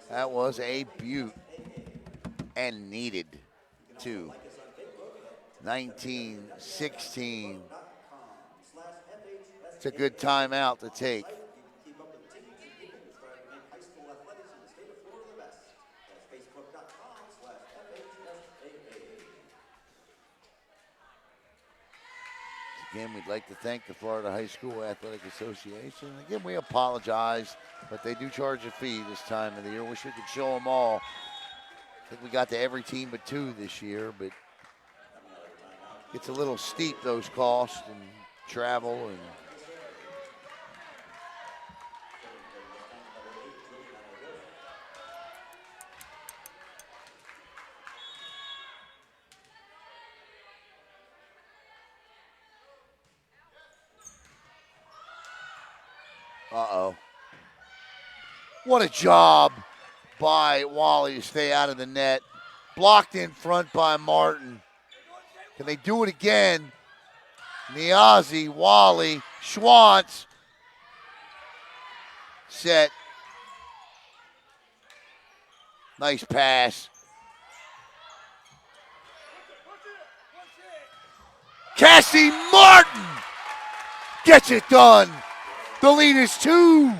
That was a beaut and needed too. 19-16. It's a good timeout to take. Again, we'd like to thank the Florida High School Athletic Association. Again, we apologize, but they do charge a fee this time of the year. Wish we could show them all. I think we got to every team but 2 this year, but it's a little steep, those costs and travel. And uh-oh. What a job by Wally to stay out of the net. Blocked in front by Martin. Can they do it again? Niazi, Wally, Schwantz. Set. Nice pass. Cassie Martin Gets it done. The lead is 2.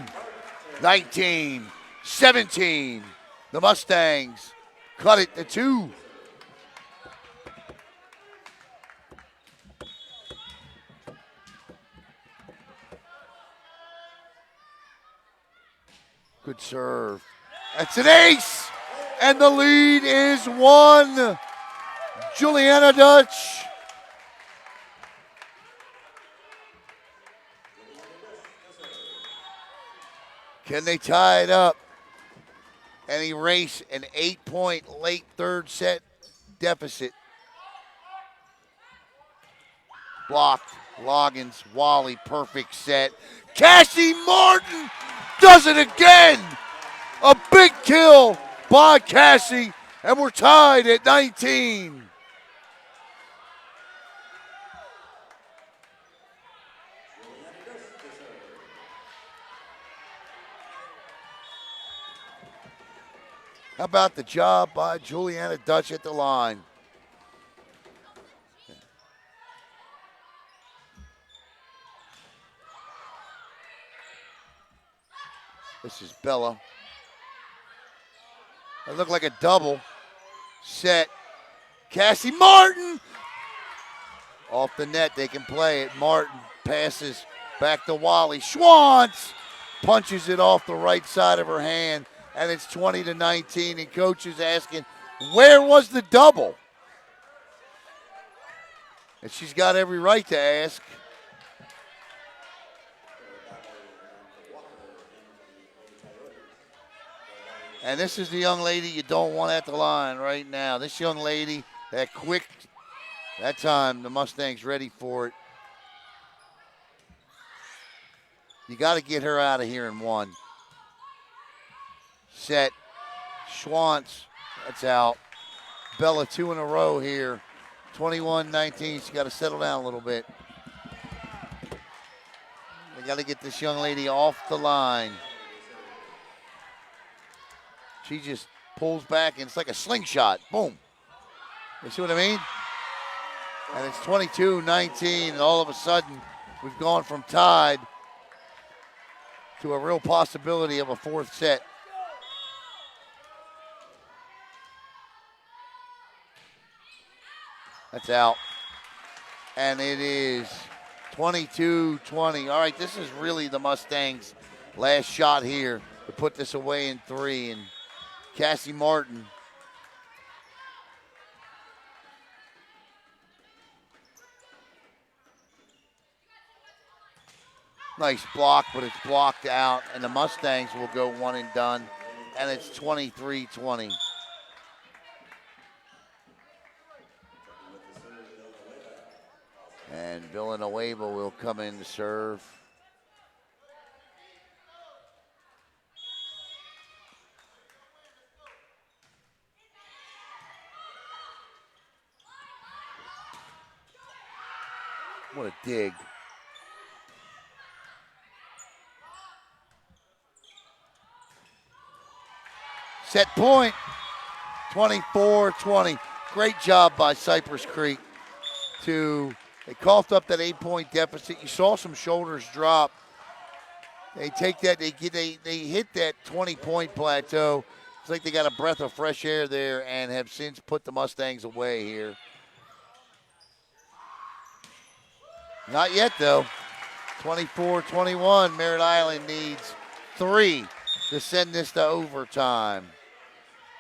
19, 17. The Mustangs cut it to 2. Good serve. That's an ace. And the lead is 1. Juliana Dutch. Can they tie it up and erase an 8-point late third set deficit? Blocked. Loggins, Wally, perfect set. Cassie Martin does it again. A big kill by Cassie, and we're tied at 19. How about the job by Juliana Dutch at the line? This is Bella. It looked like a double. Set. Cassie Martin. Off the net, they can play it. Martin passes back to Wally. Schwantz punches it off the right side of her hand. And it's 20-19, and coach is asking, where was the double? And she's got every right to ask. And this is the young lady you don't want at the line right now. This young lady, that quick, that time the Mustangs ready for it. You got to get her out of here in 1. Set. Schwantz, that's out. Bella 2 in a row here. 21-19, she's got to settle down a little bit. They got to get this young lady off the line. She just pulls back, and it's like a slingshot. Boom. You see what I mean? And it's 22-19, and all of a sudden, we've gone from tied to a real possibility of a 4th set. That's out. And it is 22-20. All right, this is really the Mustangs' last shot here to put this away in 3. And Cassie Martin. Nice block, but it's blocked out. And the Mustangs will go 1 and done. And it's 23-20. And Villanueva will come in to serve. What a dig. Set point, 24-20. Great job by Cypress Creek they coughed up that 8-point deficit. You saw some shoulders drop. They take that, they hit that 20-point plateau. It's like they got a breath of fresh air there and have since put the Mustangs away here. Not yet, though. 24-21. Merritt Island needs 3 to send this to overtime.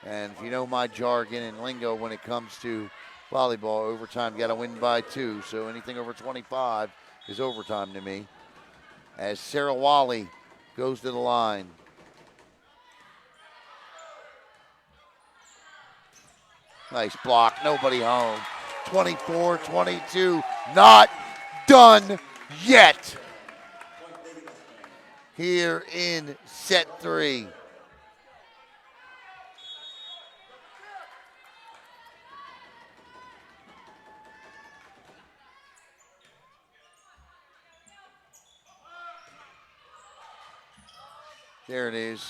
And if you know my jargon and lingo when it comes to volleyball, overtime, got to win by 2. So anything over 25 is overtime to me. As Sarah Wally goes to the line. Nice block, nobody home. 24-22, not done yet. Here in set 3. There it is.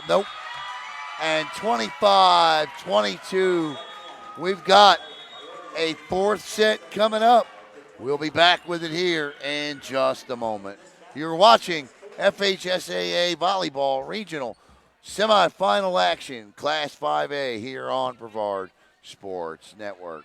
Nope. And 25-22. We've got a 4th set coming up. We'll be back with it here in just a moment. You're watching FHSAA Volleyball Regional Semifinal Action, Class 5A, here on Brevard Sports Network.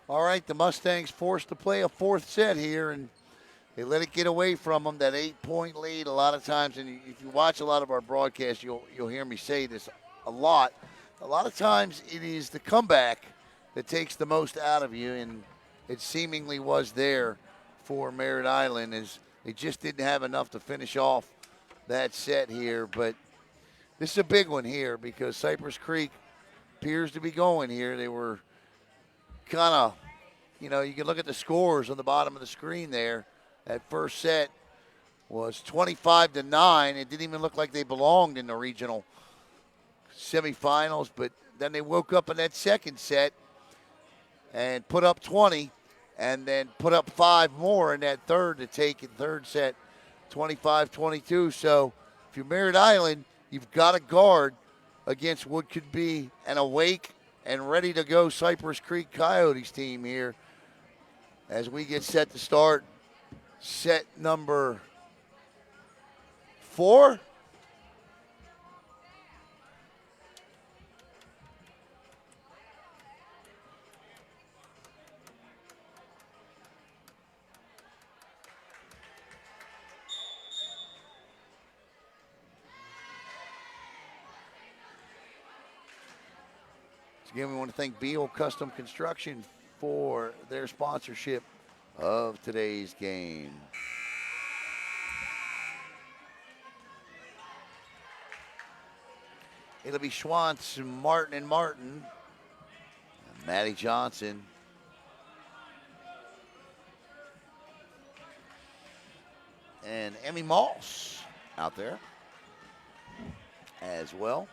All right, the Mustangs forced to play a fourth set here, and they let it get away from them, that 8-point lead. A lot of times, and if you watch a lot of our broadcasts, you'll hear me say this a lot. A lot of times it is the comeback that takes the most out of you, and it seemingly was there for Merritt Island, as they just didn't have enough to finish off that set here. But this is a big one here because Cypress Creek appears to be going here. They were kind of, you can look at the scores on the bottom of the screen there. That first set was 25-9. It didn't even look like they belonged in the regional semifinals, but then they woke up in that second set and put up 20 and then put up 5 more in that third to take in third set 25-22. So if you're Merritt Island, you've got to guard against what could be an awake and ready to go Cypress Creek Coyotes team here as we get set to start set number 4. Again, we want to thank Beal Custom Construction for their sponsorship of today's game. It'll be Schwantz, Martin and Martin, and Maddie Johnson. And Emmy Moss out there as well.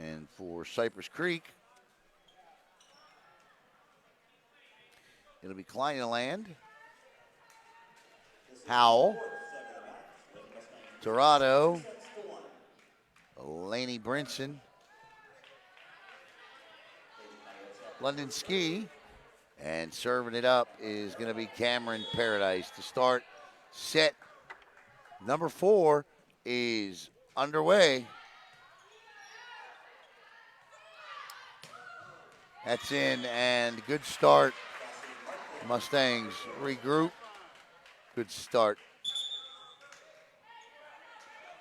And for Cypress Creek, it'll be Kleineland, Howell, Torado, Laney Brinson, London Ski, and serving it up is going to be Cameron Paradise. To start set number 4 is underway. That's in, and good start. Mustangs regroup. Good start.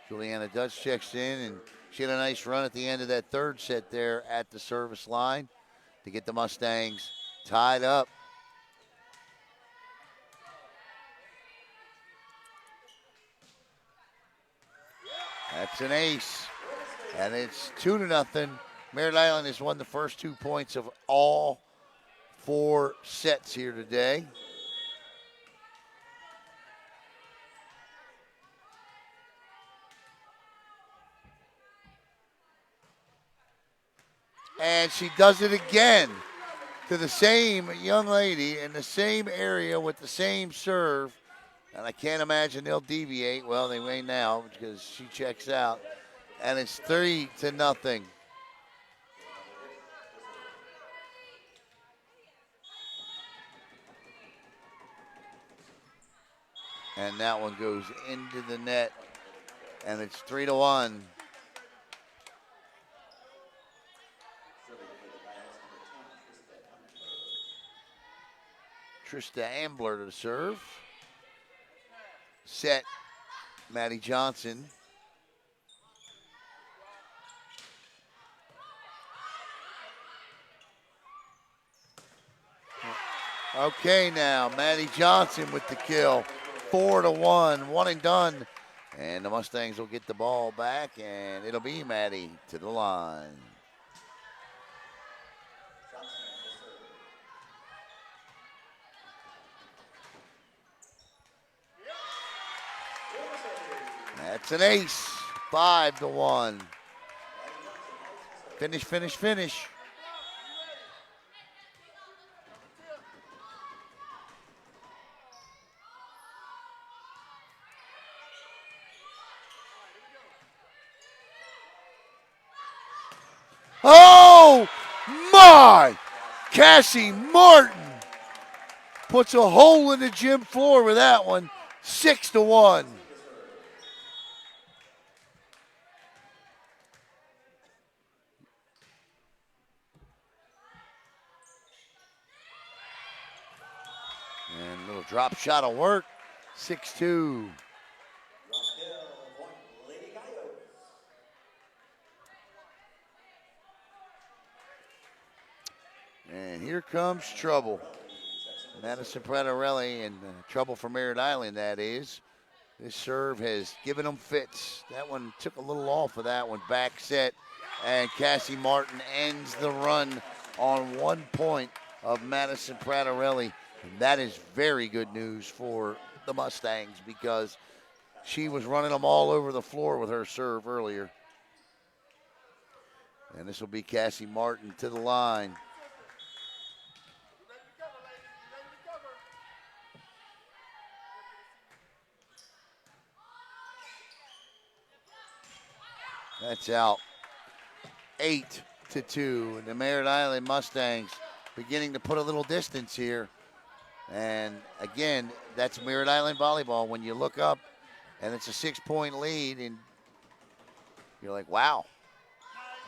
Juliana Dutch checks in, and she had a nice run at the end of that third set there at the service line to get the Mustangs tied up. That's an ace, and it's 2-0 Merritt Island has won the first 2 points of all 4 sets here today. And she does it again to the same young lady in the same area with the same serve. And I can't imagine they'll deviate. Well, they may now because she checks out. And it's 3-0. And that one goes into the net. And it's 3-1. Trista Ambler to serve. Set, Maddie Johnson. Okay, now Maddie Johnson with the kill. 4-1, one and done. And the Mustangs will get the ball back, and it'll be Maddie to the line. That's an ace. 5-1. Finish, finish, finish. Oh my! Cassie Martin puts a hole in the gym floor with that one. 6-1. And a little drop shot will work. 6-2. And here comes trouble. Madison Pratarelli and trouble for Merritt Island, that is. This serve has given them fits. That one took a little off of that one. Back set. And Cassie Martin ends the run on 1 point of Madison Pratarelli. And that is very good news for the Mustangs because she was running them all over the floor with her serve earlier. And this will be Cassie Martin to the line. That's out. 8-2. And the Merritt Island Mustangs beginning to put a little distance here. And again, that's Merritt Island volleyball. When you look up and it's a 6-point lead, and you're like, wow,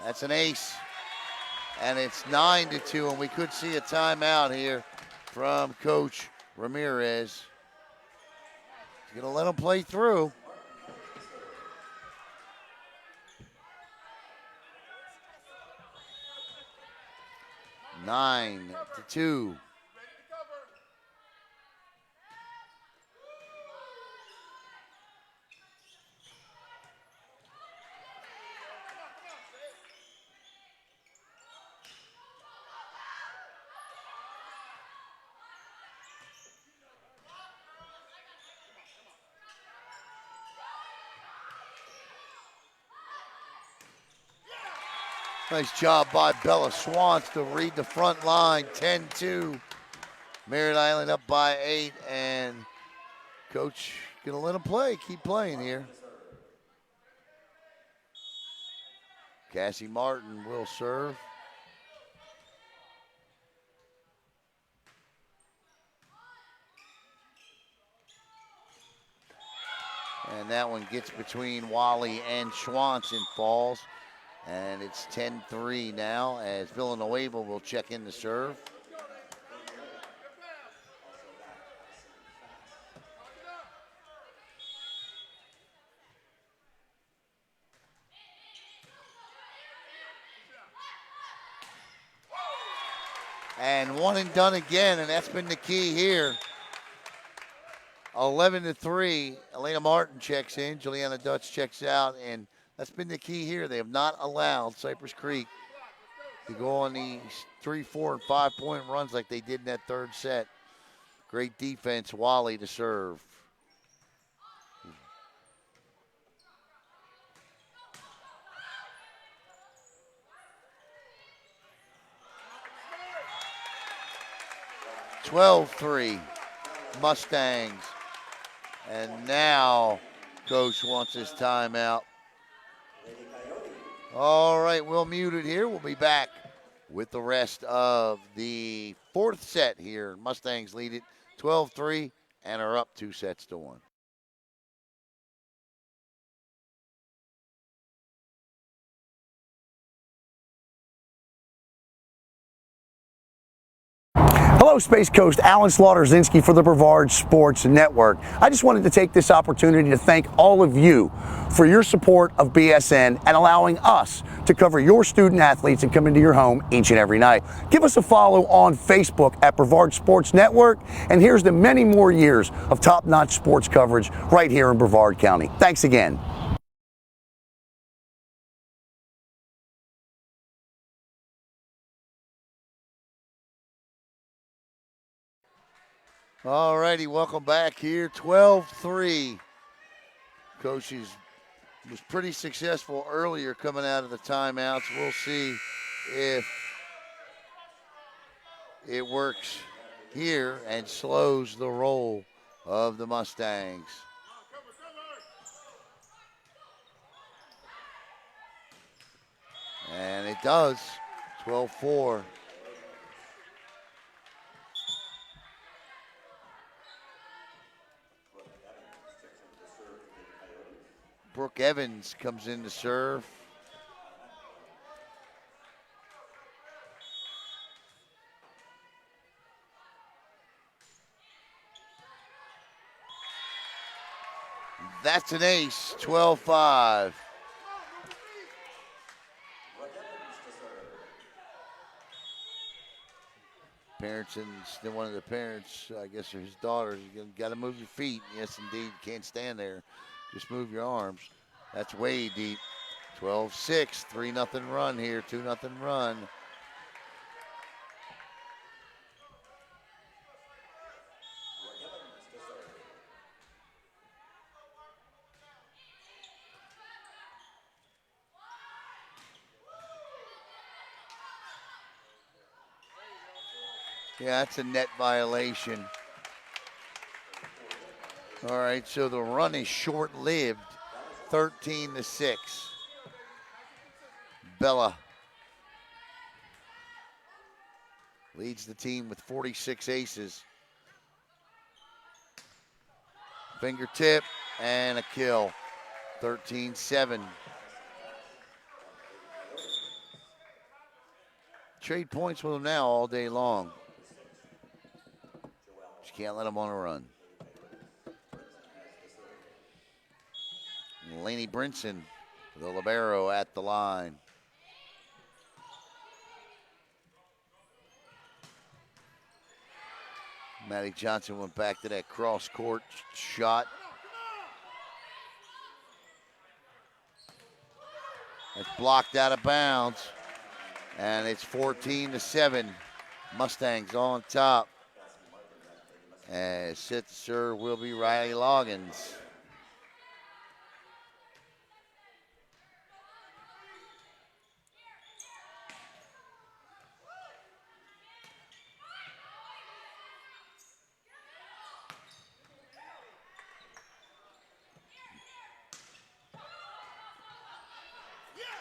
that's an ace. And it's 9-2, and we could see a timeout here from Coach Ramirez. He's going to let them play through. Nine to 2. Nice job by Bella Swans to read the front line. 10-2. Merritt Island up by 8, and Coach gonna let them play. Keep playing here. Cassie Martin will serve. And that one gets between Wally and Schwantz and falls. And it's 10-3 now as Villanueva will check in the serve. And one and done again, and that's been the key here. 11-3. Elena Martin checks in. Juliana Dutch checks out, and that's been the key here. They have not allowed Cypress Creek to go on these 3, 4, and 5-point runs like they did in that third set. Great defense, Wally to serve. (12-3) Mustangs. And now Coach wants his timeout. All right, we'll mute it here. We'll be back with the rest of the fourth set here. Mustangs lead it 12-3 and are up 2-1. Hello, Space Coast. Alan Slaughter-Zinski for the Brevard Sports Network. I just wanted to take this opportunity to thank all of you for your support of BSN and allowing us to cover your student athletes and come into your home each and every night. Give us a follow on Facebook at Brevard Sports Network, and here's to many more years of top-notch sports coverage right here in Brevard County. Thanks again. All righty, welcome back here. 12-3. Coach was pretty successful earlier coming out of the timeouts. We'll see if it works here and slows the roll of the Mustangs. And it does. 12-4. Brooke Evans comes in to serve. That's an ace, 12-5. Parents and one of the parents, I guess, or his daughters, you got to move your feet. Yes, indeed, you can't stand there. Just move your arms. That's way deep. 12-6, 3-0 run here, 2-0 run. Yeah, that's a net violation. All right, so the run is short-lived, 13-6. Bella leads the team with 46 aces. Fingertip and a kill, 13-7. Trade points with them now all day long. Just can't let them on a run. Lainey Brinson, the libero at the line. Maddie Johnson went back to that cross-court shot. It's blocked out of bounds, and it's 14-7. Mustangs on top. As set to serve will be Riley Loggins.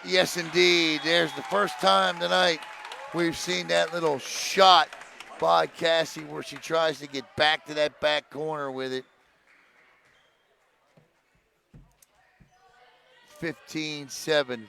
Yes, indeed. There's the first time tonight we've seen that little shot by Cassie where she tries to get back to that back corner with it. 15-7.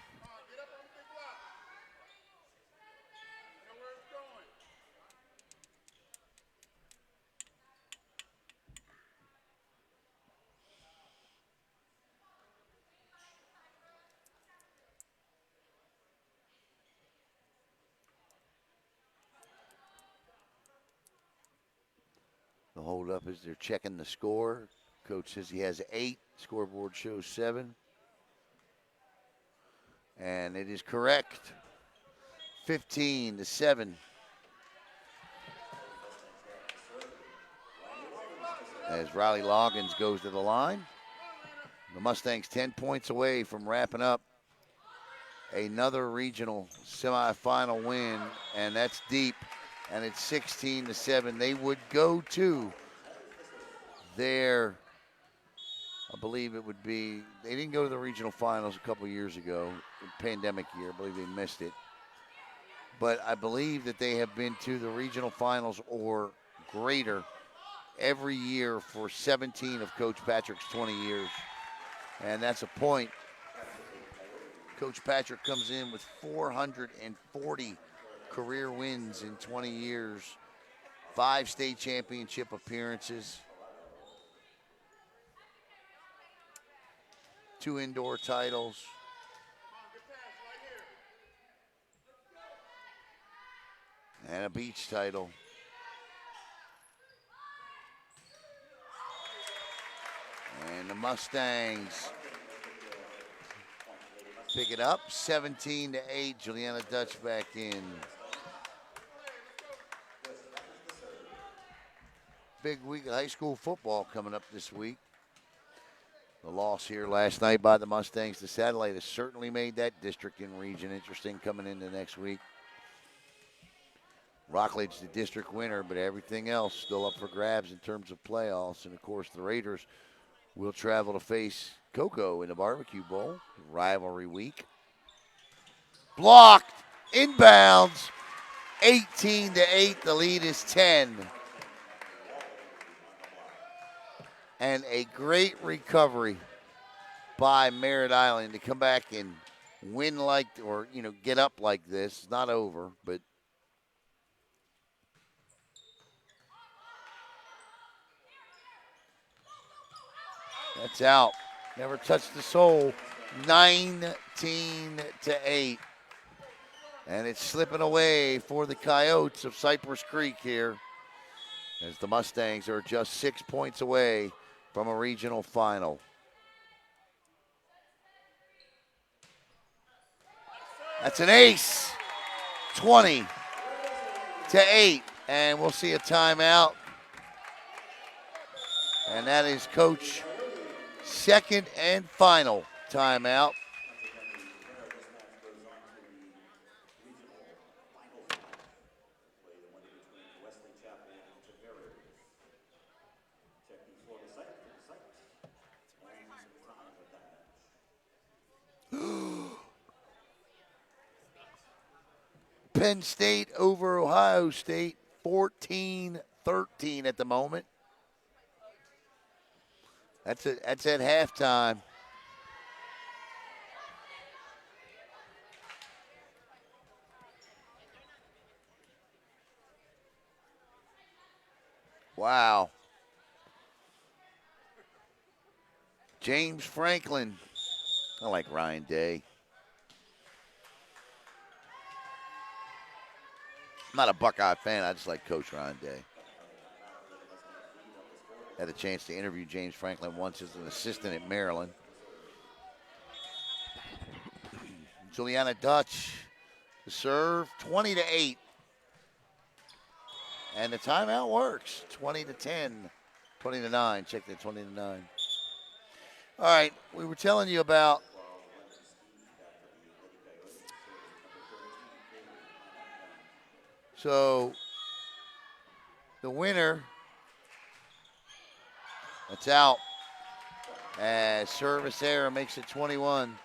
The hold up is they're checking the score. Coach says he has 8. Scoreboard shows 7. And it is correct. 15-7. As Riley Loggins goes to the line. The Mustangs 10 points away from wrapping up another regional semifinal win, and that's deep, and it's 16-7. They would go to their, I believe it would be, they didn't go to the regional finals a couple years ago, pandemic year, I believe they missed it. But I believe that they have been to the regional finals or greater every year for 17 of Coach Patrick's 20 years. And that's a point. Coach Patrick comes in with 440 career wins in 20 years, 5 state championship appearances, 2 indoor titles. And a beach title. And the Mustangs pick it up, 17-8. Juliana Dutch back in. Big week of high school football coming up this week. The loss here last night by the Mustangs to Satellite has certainly made that district and region interesting coming into next week. Rockledge the district winner, but everything else still up for grabs in terms of playoffs. And of course the Raiders will travel to face Cocoa in the Barbecue Bowl, rivalry week. Blocked, inbounds, 18-8, the lead is 10. And a great recovery by Merritt Island to come back and win like, or, get up like this. It's not over, but that's out. Never touched the soul. 19-8. And it's slipping away for the Coyotes of Cypress Creek here, as the Mustangs are just 6 points away from a regional final. That's an ace. 20-8. And we'll see a timeout. And that is Coach second and final timeout. Penn State over Ohio State, 14-13 at the moment. That's at halftime. Wow. James Franklin. I like Ryan Day. I'm not a Buckeye fan. I just like Coach Ryan Day. Had a chance to interview James Franklin once as an assistant at Maryland. Juliana Dutch to serve, 20-8. And the timeout works, 20-10, 20-9. Check that, 20-9. All right, we were telling you about so the winner, that's out as service error makes it 21.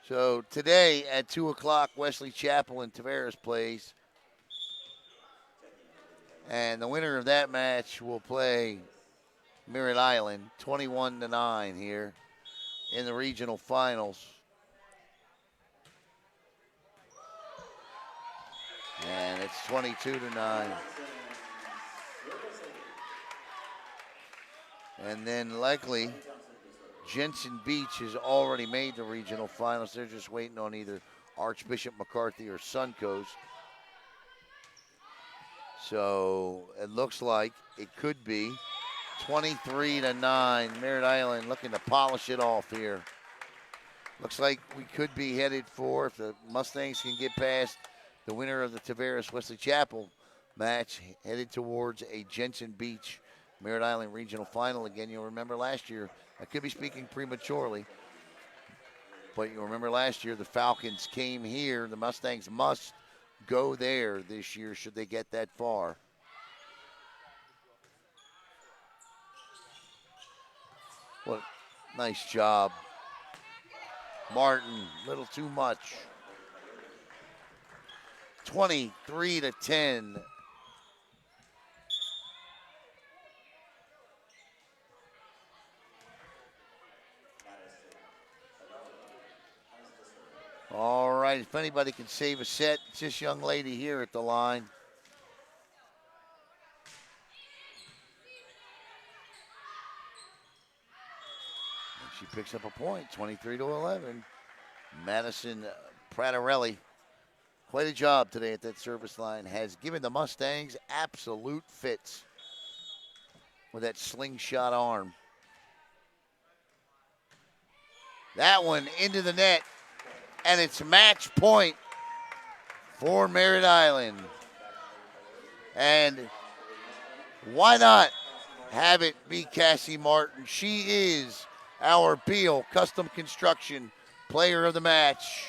So today at 2 o'clock, Wesley Chapel and Tavares plays. And the winner of that match will play Merritt Island, 21-9 here in the regional finals. And it's 22-9. And then likely Jensen Beach has already made the regional finals. They're just waiting on either Archbishop McCarthy or Suncoast. So it looks like it could be 23-9. Merritt Island looking to polish it off here. Looks like we could be headed for, if the Mustangs can get past the winner of the Tavares-Wesley Chapel match, headed towards a Jensen Beach Merritt Island Regional Final. Again, you'll remember last year, I could be speaking prematurely, but you'll remember last year the Falcons came here. The Mustangs must go there this year should they get that far. What a nice job. Martin, little too much. 23-10. All right, if anybody can save a set, it's this young lady here at the line. And she picks up a point, 23-11. Madison Pratarelli, quite a job today at that service line, has given the Mustangs absolute fits with that slingshot arm. That one into the net, and it's match point for Merritt Island. And why not have it be Cassie Martin? She is our Beal Custom Construction Player of the Match.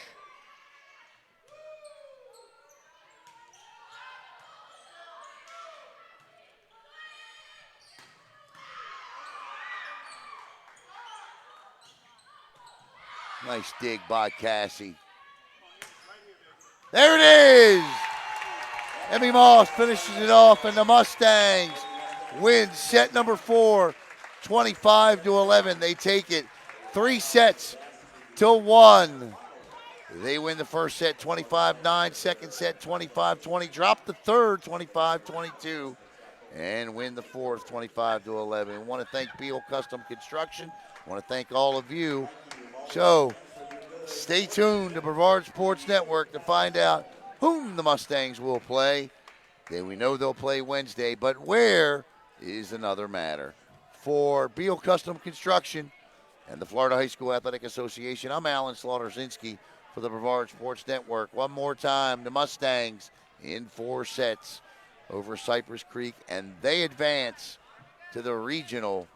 Nice dig by Cassie. There it is! Emmy Moss finishes it off, and the Mustangs win set number 4, 25-11. They take it 3-1. They win the first set 25-9, second set 25-20, drop the third 25-22, and win the fourth 25-11. I want to thank Beal Custom Construction. I want to thank all of you. So stay tuned to Brevard Sports Network to find out whom the Mustangs will play. Then we know they'll play Wednesday, but where is another matter. For Beal Custom Construction and the Florida High School Athletic Association, I'm Alan Slaughter-Zinski for the Brevard Sports Network. One more time, the Mustangs in 4 sets over Cypress Creek, and they advance to the regional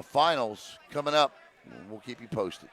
finals coming up. We'll keep you posted.